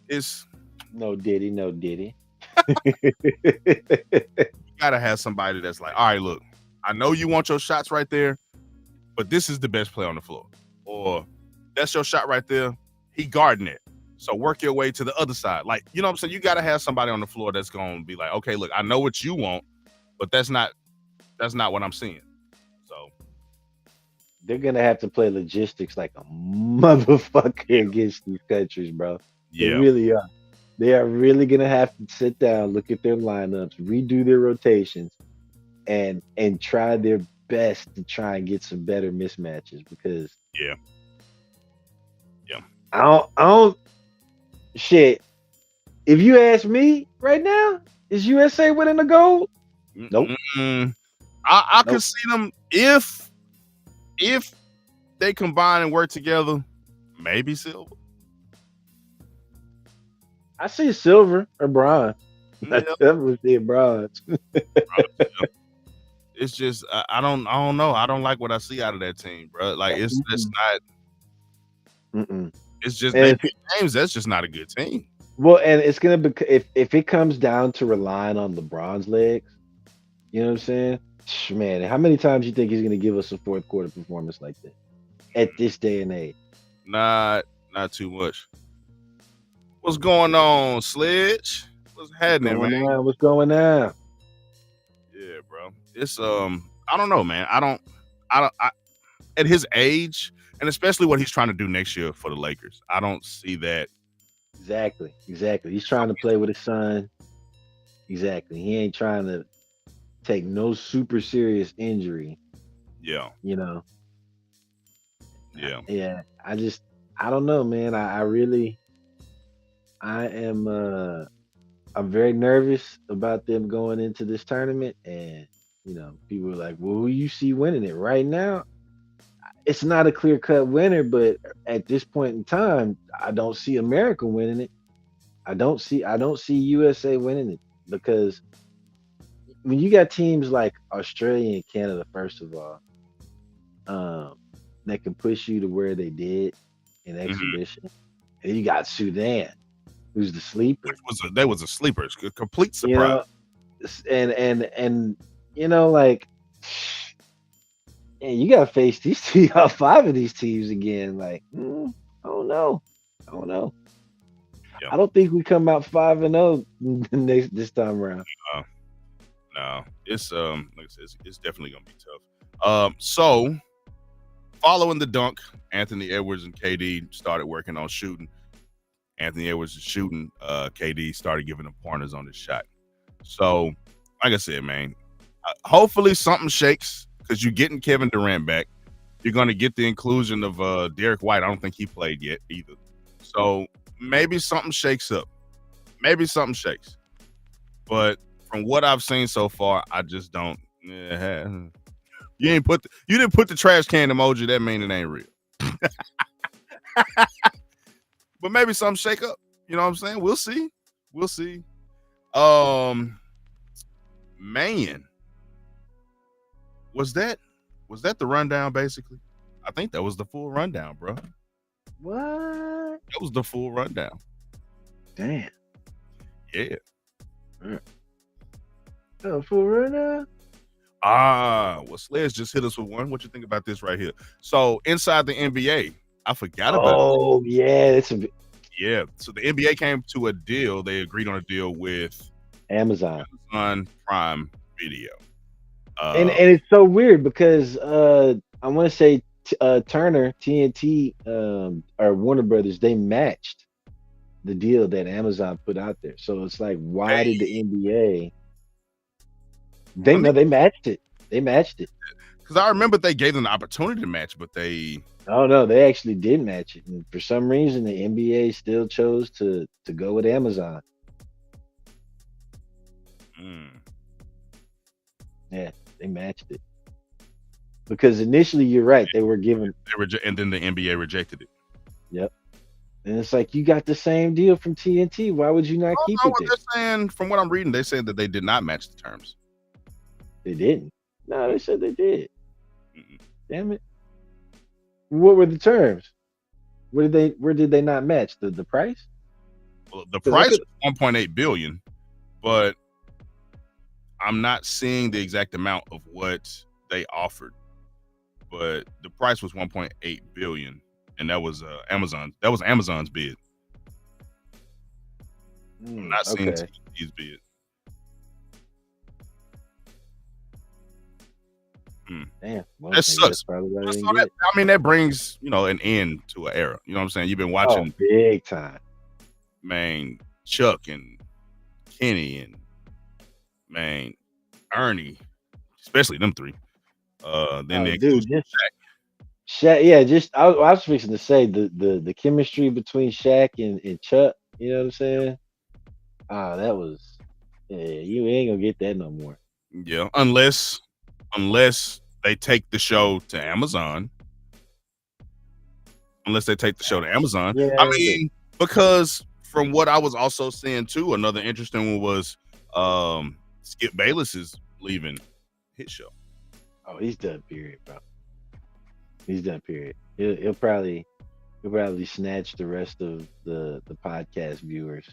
[SPEAKER 1] it's
[SPEAKER 2] no Diddy.
[SPEAKER 1] You gotta have somebody that's like, all right, look, I know you want your shots right there, but this is the best play on the floor. Or that's your shot right there. He guarding it. So work your way to the other side. Like, you know what I'm saying? You got to have somebody on the floor that's going to be like, okay, look, I know what you want, but that's not what I'm seeing. So
[SPEAKER 2] they're going to have to play logistics like a motherfucker against these countries, bro.
[SPEAKER 1] Yeah.
[SPEAKER 2] They really are. They are really going to have to sit down, look at their lineups, redo their rotations, and try their best to try and get some better mismatches because I don't shit. If you ask me right now, is USA winning the gold? Nope.
[SPEAKER 1] I could see them if they combine and work together. maybe silver.
[SPEAKER 2] I see silver or bronze. I
[SPEAKER 1] Yeah,
[SPEAKER 2] definitely see bronze.
[SPEAKER 1] it's just I don't know. I don't like what I see out of that team, bro. Like it's just not.
[SPEAKER 2] Mm-mm.
[SPEAKER 1] It's just they
[SPEAKER 2] And
[SPEAKER 1] beat James. That's just not a good team.
[SPEAKER 2] well, and it's gonna be if it comes down to relying on the bronze legs, you know what I'm saying? Man, how many times you think he's gonna give us a fourth quarter performance like that at this day and age?
[SPEAKER 1] Not too much. What's going on, Sledge? What's happening, man?
[SPEAKER 2] What's going on?
[SPEAKER 1] Yeah, bro. It's I don't know, man. I at his age, and especially what he's trying to do next year for the Lakers, I don't see that.
[SPEAKER 2] Exactly. He's trying to play with his son. Exactly. He ain't trying to take no super serious injury.
[SPEAKER 1] Yeah.
[SPEAKER 2] You know.
[SPEAKER 1] Yeah.
[SPEAKER 2] Yeah. I don't know, man. I am I'm very nervous about them going into this tournament, and people are like, well, who you see winning it right now? It's not a clear cut winner, but at this point in time, I don't see America winning it. I don't see USA winning it, because when you got teams like Australia and Canada, first of all, that can push you to where they did in exhibition, and you got Sudan, who's the sleeper.
[SPEAKER 1] That was a sleeper. It's a complete surprise.
[SPEAKER 2] You know, and like, and you gotta face these five of these teams again. Like, I don't know.
[SPEAKER 1] Yep.
[SPEAKER 2] I don't think we come out 5-0 this time around.
[SPEAKER 1] No, it's like I said, it's definitely gonna be tough. So following the dunk, Anthony Edwards and KD started working on shooting. Anthony Edwards is shooting. KD started giving him pointers on his shot. So, like I said, man, hopefully something shakes, because you're getting Kevin Durant back. You're going to get the inclusion of Derek White. I don't think he played yet either. So maybe something shakes up. Maybe something shakes. But from what I've seen so far, I just don't. You didn't put the trash can emoji. That mean it ain't real. But maybe something shake up. You know what I'm saying? We'll see. Man, was that the rundown? Basically, I think that was the full rundown, bro.
[SPEAKER 2] What?
[SPEAKER 1] That was the full rundown.
[SPEAKER 2] Damn.
[SPEAKER 1] Yeah.
[SPEAKER 2] Oh, full rundown.
[SPEAKER 1] Well, Sledge just hit us with one. What you think about this right here? So inside the NBA, I forgot about.
[SPEAKER 2] Oh yeah,
[SPEAKER 1] yeah. So the NBA came to a deal. They agreed on a deal with
[SPEAKER 2] Amazon
[SPEAKER 1] Prime Video.
[SPEAKER 2] And it's so weird because I want to say Turner, TNT, or Warner Brothers, they matched the deal that Amazon put out there. So it's like, why did the NBA? They matched it. They matched it.
[SPEAKER 1] Because I remember they gave them the opportunity to match, but they.
[SPEAKER 2] Oh no, they actually did match it, and for some reason, the NBA still chose to go with Amazon. Yeah, they matched it. Because initially, you're right, they were given.
[SPEAKER 1] And then the NBA rejected it.
[SPEAKER 2] Yep. And it's like, you got the same deal from TNT. Why would you not keep it there?
[SPEAKER 1] They're saying, from what I'm reading, they said that they did not match the terms.
[SPEAKER 2] They didn't. No, they said they did. Damn it. What were the terms? Where did they not match? The price?
[SPEAKER 1] Well, the price was $1.8 billion, but I'm not seeing the exact amount of what they offered. But the price was $1.8 billion, and that was Amazon. That was Amazon's bid. I'm not seeing TNT's bid.
[SPEAKER 2] Damn, well,
[SPEAKER 1] that sucks. I mean, that brings an end to an era. You know what I'm saying? You've been watching
[SPEAKER 2] big time,
[SPEAKER 1] man. Chuck and Kenny and man Ernie, especially them three. Then they
[SPEAKER 2] Shaq. Yeah, I was fixing to say the chemistry between Shaq and Chuck. You know what I'm saying? That was you ain't gonna get that no more.
[SPEAKER 1] Yeah, unless they take the show to Amazon. unless they take the show to Amazon.
[SPEAKER 2] Yeah,
[SPEAKER 1] I mean, because from what I was also seeing too, another interesting one was Skip Bayless is leaving his show.
[SPEAKER 2] Oh, he's done. Period, bro. He's done. Period. He'll probably snatch the rest of the podcast viewers.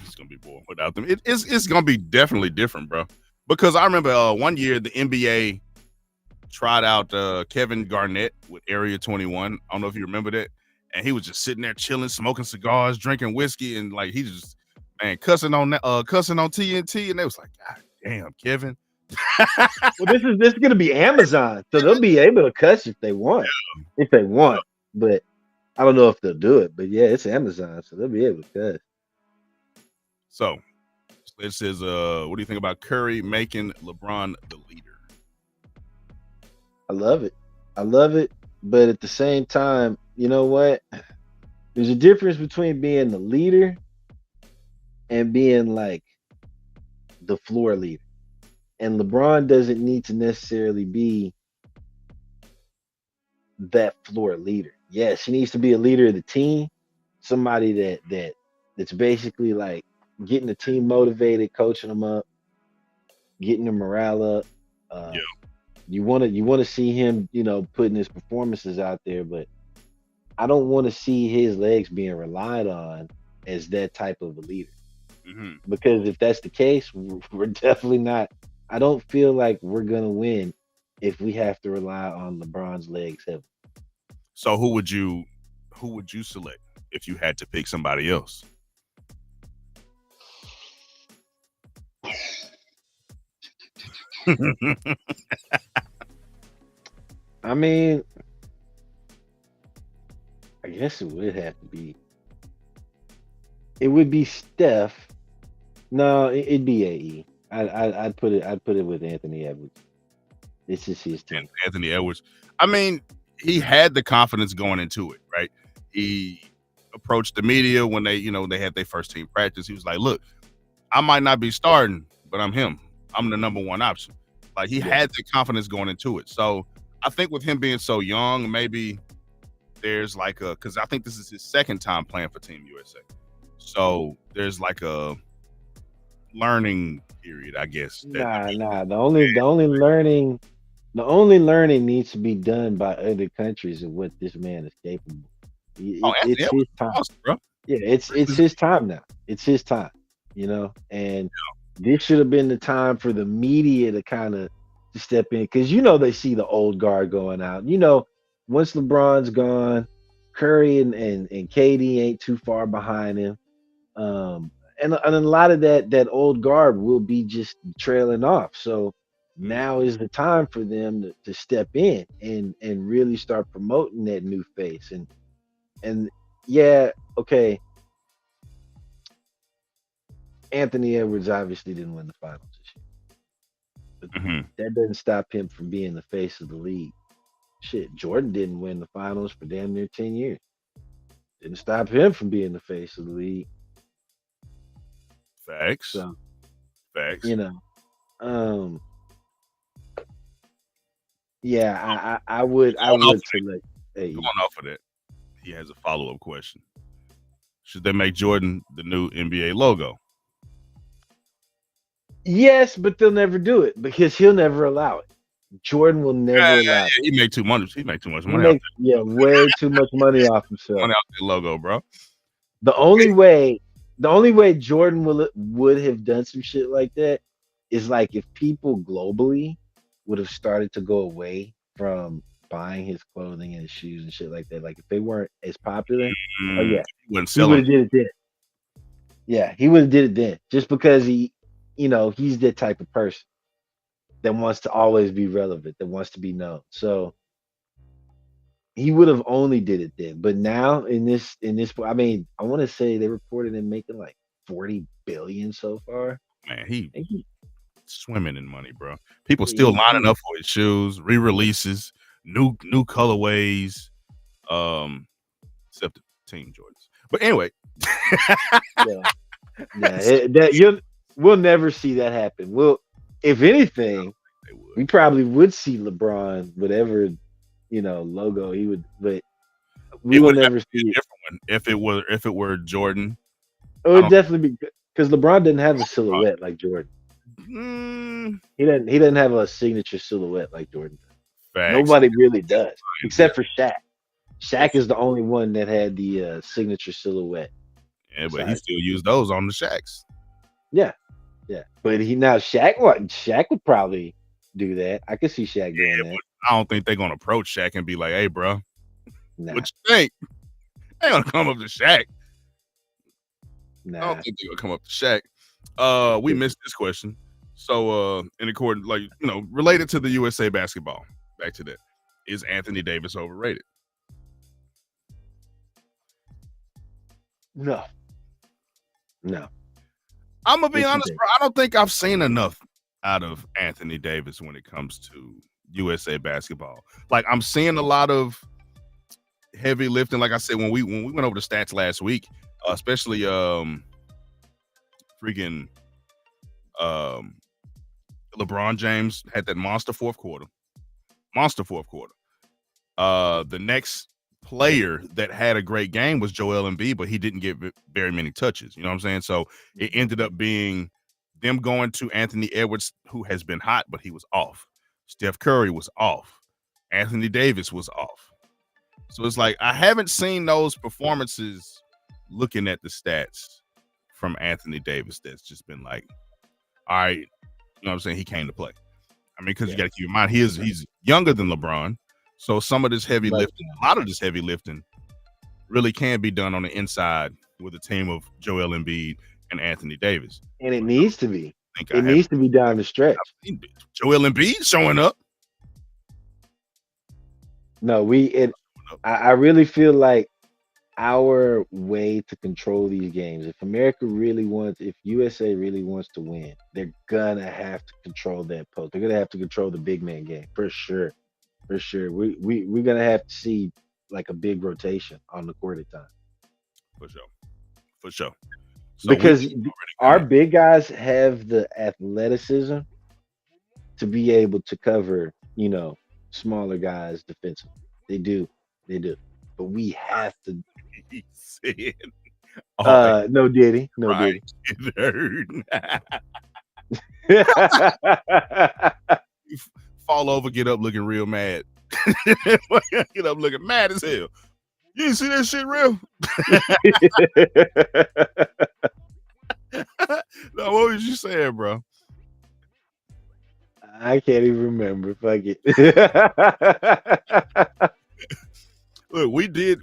[SPEAKER 1] It's gonna be boring without them. It's gonna be definitely different, bro. Because I remember one year the NBA tried out Kevin Garnett with Area 21. I don't know if you remember that. And he was just sitting there chilling, smoking cigars, drinking whiskey, and like he just cussing on TNT, and they was like, God damn, Kevin.
[SPEAKER 2] Well, this is gonna be Amazon, so they'll be able to cuss if they want. Yeah. If they want. But I don't know if they'll do it. But yeah, it's Amazon, so they'll be able to cuss.
[SPEAKER 1] So it says, what do you think about Curry making LeBron the leader?
[SPEAKER 2] I love it. But at the same time, you know what? There's a difference between being the leader and being like the floor leader. And LeBron doesn't need to necessarily be that floor leader. Yes, he needs to be a leader of the team, somebody that's basically like getting the team motivated, coaching them up, getting the morale up.
[SPEAKER 1] Yeah.
[SPEAKER 2] You want to see him, putting his performances out there, but I don't want to see his legs being relied on as that type of a leader. Mm-hmm. Because if that's the case, we're definitely not. I don't feel like we're gonna win if we have to rely on LeBron's legs heavily.
[SPEAKER 1] So who would you select if you had to pick somebody else?
[SPEAKER 2] I mean, I guess it would have to be. It would be Steph. No, it'd be AE. I'd put it with Anthony Edwards. It's just his team.
[SPEAKER 1] Anthony Edwards. I mean, he had the confidence going into it, right? He approached the media when they had their first team practice. He was like, "Look, I might not be starting, but I'm him. I'm the number one option." Like he had the confidence going into it. So I think with him being so young, maybe there's like because I think this is his second time playing for Team USA. So there's like a learning period, I guess.
[SPEAKER 2] Nah. The only learning needs to be done by other countries of what this man is capable. It's his time, awesome, bro. Yeah, it's his time now. It's his time, and this should have been the time for the media to kind of step in because they see the old guard going out. Once LeBron's gone, Curry and KD ain't too far behind him. And a lot of that old guard will be just trailing off. So now is the time for them to step in and really start promoting that new face. And yeah, okay. Anthony Edwards obviously didn't win the finals this year. But that doesn't stop him from being the face of the league. Shit, Jordan didn't win the finals for damn near 10 years. Didn't stop him from being the face of the league.
[SPEAKER 1] Facts.
[SPEAKER 2] So,
[SPEAKER 1] facts.
[SPEAKER 2] Yeah, I would select.
[SPEAKER 1] Going off of that, he has a follow-up question. Should they make Jordan the new NBA logo?
[SPEAKER 2] Yes, but they'll never do it because he'll never allow it. Jordan will never allow it.
[SPEAKER 1] He make too much money.
[SPEAKER 2] Way too much money off himself.
[SPEAKER 1] Money off the logo, bro.
[SPEAKER 2] The only way Jordan would have done some shit like that is like if people globally would have started to go away from buying his clothing and his shoes and shit like that. Like if they weren't as popular, he would have did it then. Yeah, he would have did it then. Just because he's that type of person that wants to always be relevant, that wants to be known. So he would have only did it then. But now in this, I mean, I want to say they reported him making like 40 billion so far.
[SPEAKER 1] Man, he's swimming in money, bro. People still lining up for his shoes, re-releases, new colorways, except the Team Jordans. But anyway,
[SPEAKER 2] we'll never see that happen. If anything, we probably would see LeBron, whatever logo he would. But We will never see
[SPEAKER 1] a
[SPEAKER 2] it.
[SPEAKER 1] different one if it were Jordan.
[SPEAKER 2] It would definitely be because LeBron didn't have a silhouette like Jordan. He doesn't have a signature silhouette like Jordan.
[SPEAKER 1] Facts.
[SPEAKER 2] Nobody really does, except for Shaq. Shaq is the only one that had the signature silhouette.
[SPEAKER 1] Yeah, but he still used those on the Shaqs.
[SPEAKER 2] Yeah. But Shaq would probably do that. I could see Shaq doing that.
[SPEAKER 1] But I don't think they're gonna approach Shaq and be like, "Hey, bro,
[SPEAKER 2] nah.
[SPEAKER 1] what you think?" They ain't gonna come up to Shaq.
[SPEAKER 2] Nah.
[SPEAKER 1] I don't think they're gonna come up to Shaq. We missed this question. So, in accordance, related to the USA basketball, back to that, is Anthony Davis overrated?
[SPEAKER 2] No.
[SPEAKER 1] I'm gonna be honest, bro. I don't think I've seen enough out of Anthony Davis when it comes to USA basketball. Like, I'm seeing a lot of heavy lifting. Like I said, when we went over the stats last week, especially LeBron James had that monster fourth quarter. The next player that had a great game was Joel Embiid, but he didn't get very many touches. You know what I'm saying? So it ended up being them going to Anthony Edwards, who has been hot, but he was off. Steph Curry was off. Anthony Davis was off. So it's like I haven't seen those performances looking at the stats from Anthony Davis that's just been like, all right, you know what I'm saying? He came to play. I mean, because you got to keep in mind, he's younger than LeBron. So some of this heavy lifting, a lot of this heavy lifting really can be done on the inside with a team of Joel Embiid and Anthony Davis.
[SPEAKER 2] And it needs to be. It needs to be down the stretch.
[SPEAKER 1] Joel Embiid showing up.
[SPEAKER 2] No, I really feel like our way to control these games, if USA really wants to win, they're gonna have to control that post. They're gonna have to control the big man game for sure. We're gonna have to see like a big rotation on the court at times.
[SPEAKER 1] For sure. So
[SPEAKER 2] because our big guys have the athleticism to be able to cover, smaller guys defensively. They do. But we have to. No Diddy.
[SPEAKER 1] Fall over, get up looking real mad. Get up looking mad as hell. You didn't see that shit real? No, what was you saying, bro?
[SPEAKER 2] I can't even remember. Fuck it.
[SPEAKER 1] Look, we did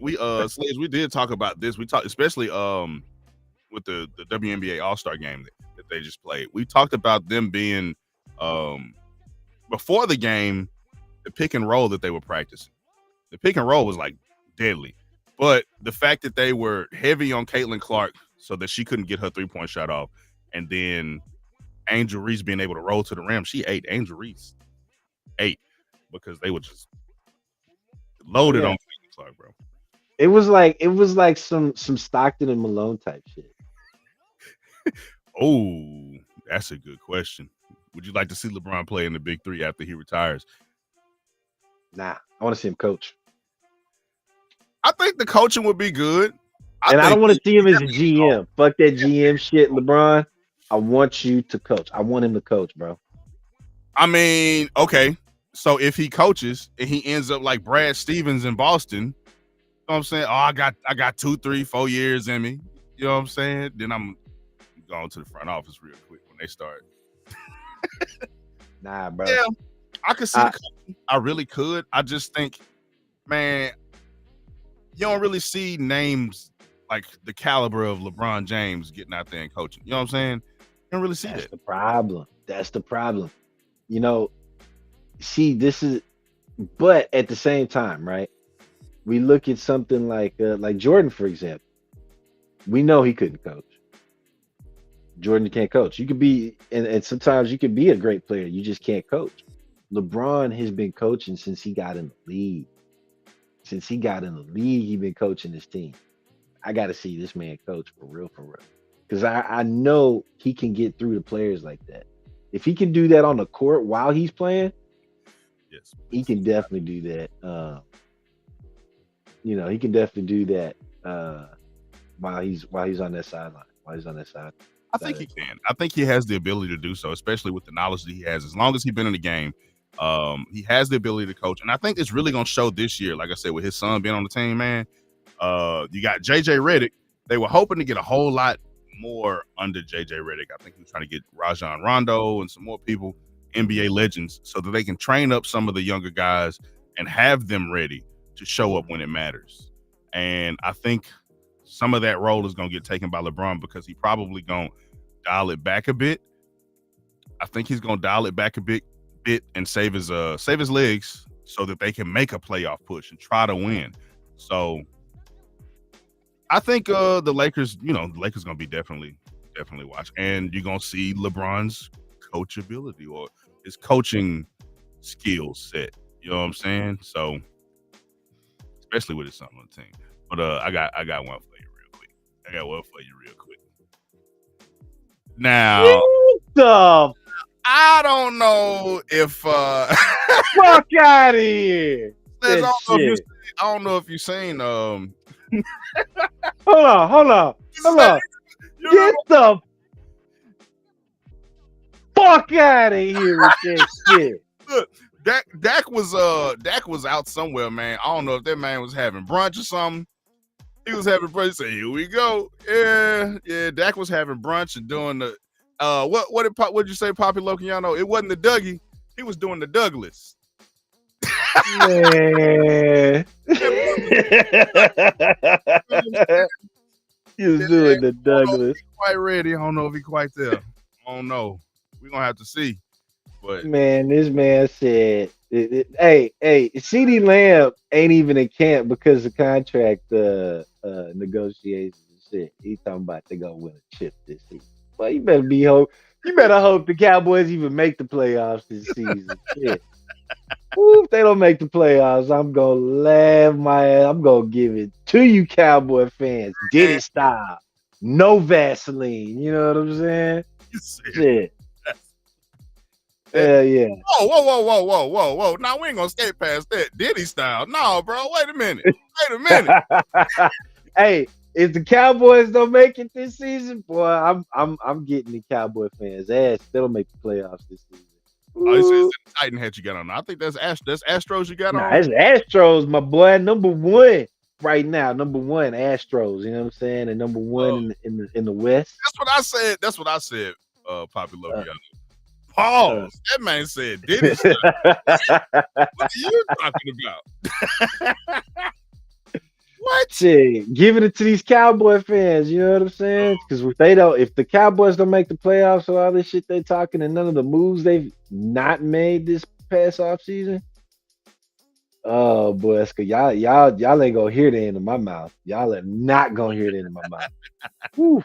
[SPEAKER 1] talk about this. We talked especially with the WNBA All-Star game that they just played. We talked about them being before the game, the pick and roll that they were practicing. The pick and roll was like deadly. But the fact that they were heavy on Caitlin Clark so that she couldn't get her 3-point shot off, and then Angel Reese being able to roll to the rim, she ate. Angel Reese ate because they were just loaded on Caitlin Clark, bro.
[SPEAKER 2] It was like some Stockton and Malone type shit.
[SPEAKER 1] Oh, that's a good question. Would you like to see LeBron play in the Big Three after he retires?
[SPEAKER 2] Nah, I want to see him coach.
[SPEAKER 1] I think the coaching would be good.
[SPEAKER 2] I don't want to see him as a GM. Fuck that GM shit, LeBron. I want you to coach. I want him to coach, bro.
[SPEAKER 1] I mean, okay. So if he coaches and he ends up like Brad Stevens in Boston, you know what I'm saying? Oh, I got 2, 3, 4 years in me. You know what I'm saying? Then I'm going to the front office real quick when they start.
[SPEAKER 2] Nah, bro.
[SPEAKER 1] Yeah, I could see the coaching. I really could. I just think, man, you don't really see names like the caliber of LeBron James getting out there and coaching. You know what I'm saying? You don't really see that.
[SPEAKER 2] That's the problem. But at the same time, right? We look at something like Jordan, for example. We know he couldn't coach. Jordan can't coach. You could be, and sometimes you could be a great player. You just can't coach. LeBron has been coaching since he got in the league. Since he got in the league, he's been coaching his team. I got to see this man coach for real. Because I know he can get through to players like that. If he can do that on the court while he's playing, yes, he can definitely do that. he can definitely do that while he's on that sideline. While he's on that side.
[SPEAKER 1] I think he can. I think he has the ability to do so, especially with the knowledge that he has. As long as he's been in the game, he has the ability to coach. And I think it's really going to show this year, like I said, with his son being on the team, man. You got J.J. Redick. They were hoping to get a whole lot more under J.J. Redick. I think he was trying to get Rajon Rondo and some more people, NBA legends, so that they can train up some of the younger guys and have them ready to show up when it matters. And I think some of that role is going to get taken by LeBron because he probably going to dial it back a bit. I think he's going to dial it back a bit and save his legs so that they can make a playoff push and try to win. So I think the Lakers, the Lakers going to be definitely watch. And you're going to see LeBron's coachability or his coaching skill set. You know what I'm saying? So especially with his son on the team. But I got one for you real quick. Now, I don't know if
[SPEAKER 2] fuck out of here.
[SPEAKER 1] I don't know if you've seen
[SPEAKER 2] Hold on. Get the fuck out of here with that shit.
[SPEAKER 1] Look, Dak was out somewhere, man. I don't know if that man was having brunch or something. He was having brunch. He said, "Here we go." Yeah. Dak was having brunch and doing the what did you say, Poppy Lokiano? It wasn't the Dougie. He was doing the Douglas.
[SPEAKER 2] Man. He was doing the Douglas.
[SPEAKER 1] Quite ready. I don't know if he quite there. I don't know. We're gonna have to see. But
[SPEAKER 2] man, this man said, "Hey, CeeDee Lamb ain't even in camp because of contract negotiations and shit. He talking about they gonna win a chip this season. Well, you better hope the Cowboys even make the playoffs this season. Shit. Ooh, if they don't make the playoffs, I'm gonna laugh my ass. I'm gonna give it to you, Cowboy fans. Diddy style, no Vaseline. You know what I'm saying? Shit. Hell yeah.
[SPEAKER 1] Whoa. Now we ain't gonna skate past that Diddy style. No, bro. Wait a minute.
[SPEAKER 2] Hey, if the Cowboys don't make it this season, boy, I'm getting the Cowboy fans' ass. They don't make the playoffs this season.
[SPEAKER 1] Oh, it's the Titan hat you got on. I think that's Astros you got on.
[SPEAKER 2] It's Astros, my boy. Number one right now. Number one, Astros. You know what I'm saying? And number one in the West.
[SPEAKER 1] That's what I said. Poppy Lokiano. Pause. That man said Diddy stuff. What are you talking about? What?
[SPEAKER 2] Shit, giving it to these Cowboy fans, you know what I'm saying? Because if the Cowboys don't make the playoffs or all this shit they talking and none of the moves they've not made this past off season, oh boy, that's good. Y'all ain't gonna hear the end of my mouth. Y'all are not gonna hear the end of my mouth. Whew.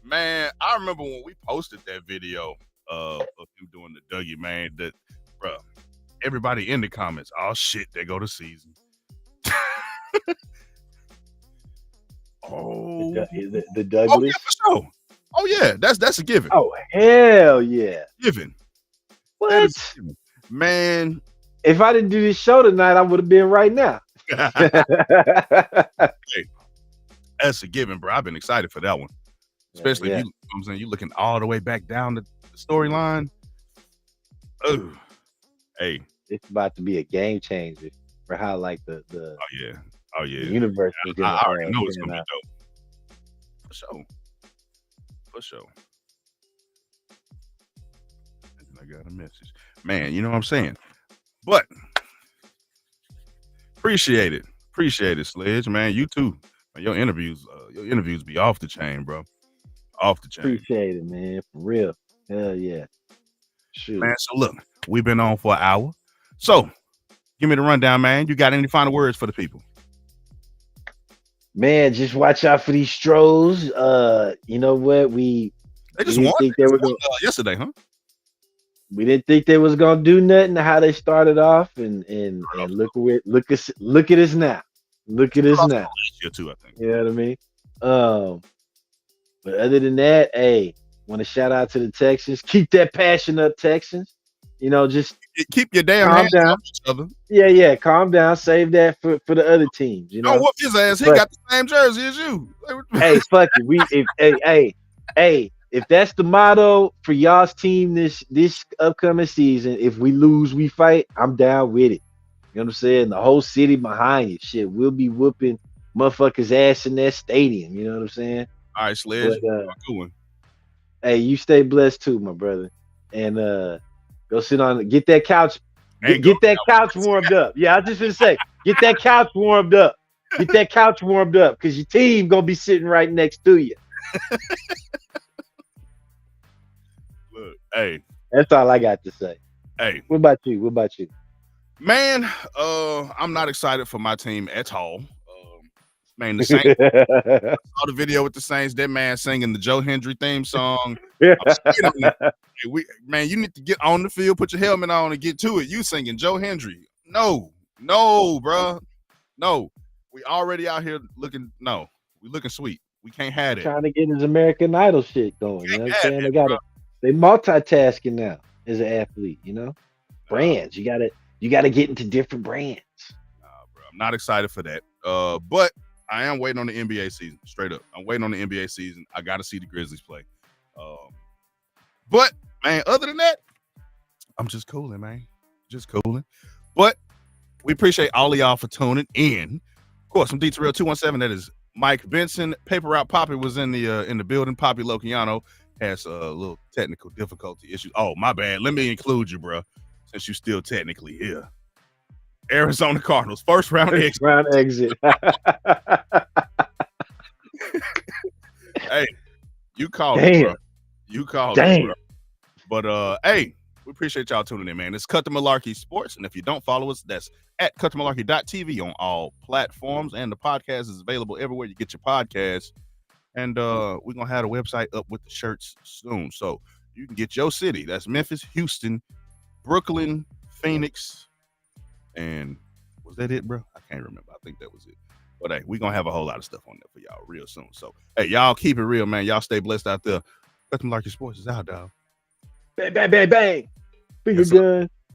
[SPEAKER 1] Man, I remember when we posted that video of him doing the Dougie, man, that bro, everybody in the comments, oh shit, there go the season. Oh,
[SPEAKER 2] the Douglas.
[SPEAKER 1] Oh yeah, for sure. Oh yeah, that's a given.
[SPEAKER 2] Oh hell yeah,
[SPEAKER 1] given.
[SPEAKER 2] What
[SPEAKER 1] man?
[SPEAKER 2] If I didn't do this show tonight, I would have been right now.
[SPEAKER 1] Hey, that's a given, bro. I've been excited for that one, especially if I'm saying you looking all the way back down the storyline. Oh, hey,
[SPEAKER 2] it's about to be a game changer for how like the
[SPEAKER 1] Oh yeah,
[SPEAKER 2] the universe.
[SPEAKER 1] I already know it's gonna be dope. For sure. I got a message, man. You know what I'm saying? But appreciate it, Sledge, man. You too. Your interviews be off the chain, bro. Off the chain.
[SPEAKER 2] Appreciate it, man. For real. Hell yeah. Shoot.
[SPEAKER 1] Man, so look, we've been on for an hour. So give me the rundown, man. You got any final words for the people?
[SPEAKER 2] Man, just watch out for these Stros. You know what?
[SPEAKER 1] They just won. They were yesterday, huh?
[SPEAKER 2] We didn't think they was gonna do nothing. How they started off, and look at us now. Look at us now.
[SPEAKER 1] Year too, I think.
[SPEAKER 2] You know what I mean? But other than that, hey, want to shout out to the Texans. Keep that passion up, Texans. You know, just
[SPEAKER 1] keep your damn
[SPEAKER 2] calm
[SPEAKER 1] hands
[SPEAKER 2] down.
[SPEAKER 1] off each other.
[SPEAKER 2] Yeah, calm down. Save that for the other teams. You know,
[SPEAKER 1] Don't whoop his ass. He got the same jersey as you.
[SPEAKER 2] Hey, fuck it. If that's the motto for y'all's team this upcoming season, if we lose, we fight. I'm down with it. You know what I'm saying? The whole city behind you. Shit, we'll be whooping motherfuckers' ass in that stadium. You know what I'm saying?
[SPEAKER 1] All right, Sledge.
[SPEAKER 2] But, hey, you stay blessed too, my brother. And go sit on get that couch. Get that couch warmed up. Yeah, I was just gonna say, get that couch warmed up. Get that couch warmed up because your team gonna be sitting right next to you.
[SPEAKER 1] Look, hey.
[SPEAKER 2] That's all I got to say.
[SPEAKER 1] Hey.
[SPEAKER 2] What about you?
[SPEAKER 1] Man, I'm not excited for my team at all. Man, the Saints. I saw the video with the Saints. That man singing the Joe Hendry theme song. Man, you need to get on the field, put your helmet on, and get to it. You singing Joe Hendry? No, bro. No, we already out here looking. No, we looking sweet. We can't have it.
[SPEAKER 2] Trying to get his American Idol shit going. You know what I'm saying? They multitasking now as an athlete. You know, brands. You gotta get into different brands.
[SPEAKER 1] Nah, bro, I'm not excited for that. But I am waiting on the NBA season. Straight up, I'm waiting on the NBA season. I got to see the Grizzlies play. But man, other than that, I'm just cooling, man. Just cooling. But we appreciate all of y'all for tuning in. Of course, from D2Real 217. That is Mike Benson. Paper Route Poppy was in the building. Poppy Lociano has a little technical difficulty issues. Oh, my bad. Let me include you, bro, since you're still technically here. Arizona Cardinals, first round exit. Hey, you called it, bro. You called it, bro. But hey, we appreciate y'all tuning in, man. It's Cut the Malarkey Sports, and if you don't follow us, that's at cutthemalarkey.tv on all platforms, and the podcast is available everywhere you get your podcasts. And we're gonna have a website up with the shirts soon, so you can get your city. That's Memphis, Houston, Brooklyn, Phoenix. And was that it, bro? I can't remember. I think that was it. But hey, we're gonna have a whole lot of stuff on there for y'all real soon. So hey, y'all keep it real, man. Y'all stay blessed out there. Malarkey Sports is out, dog.
[SPEAKER 2] Bang, bang, bang, bang. Finger gun.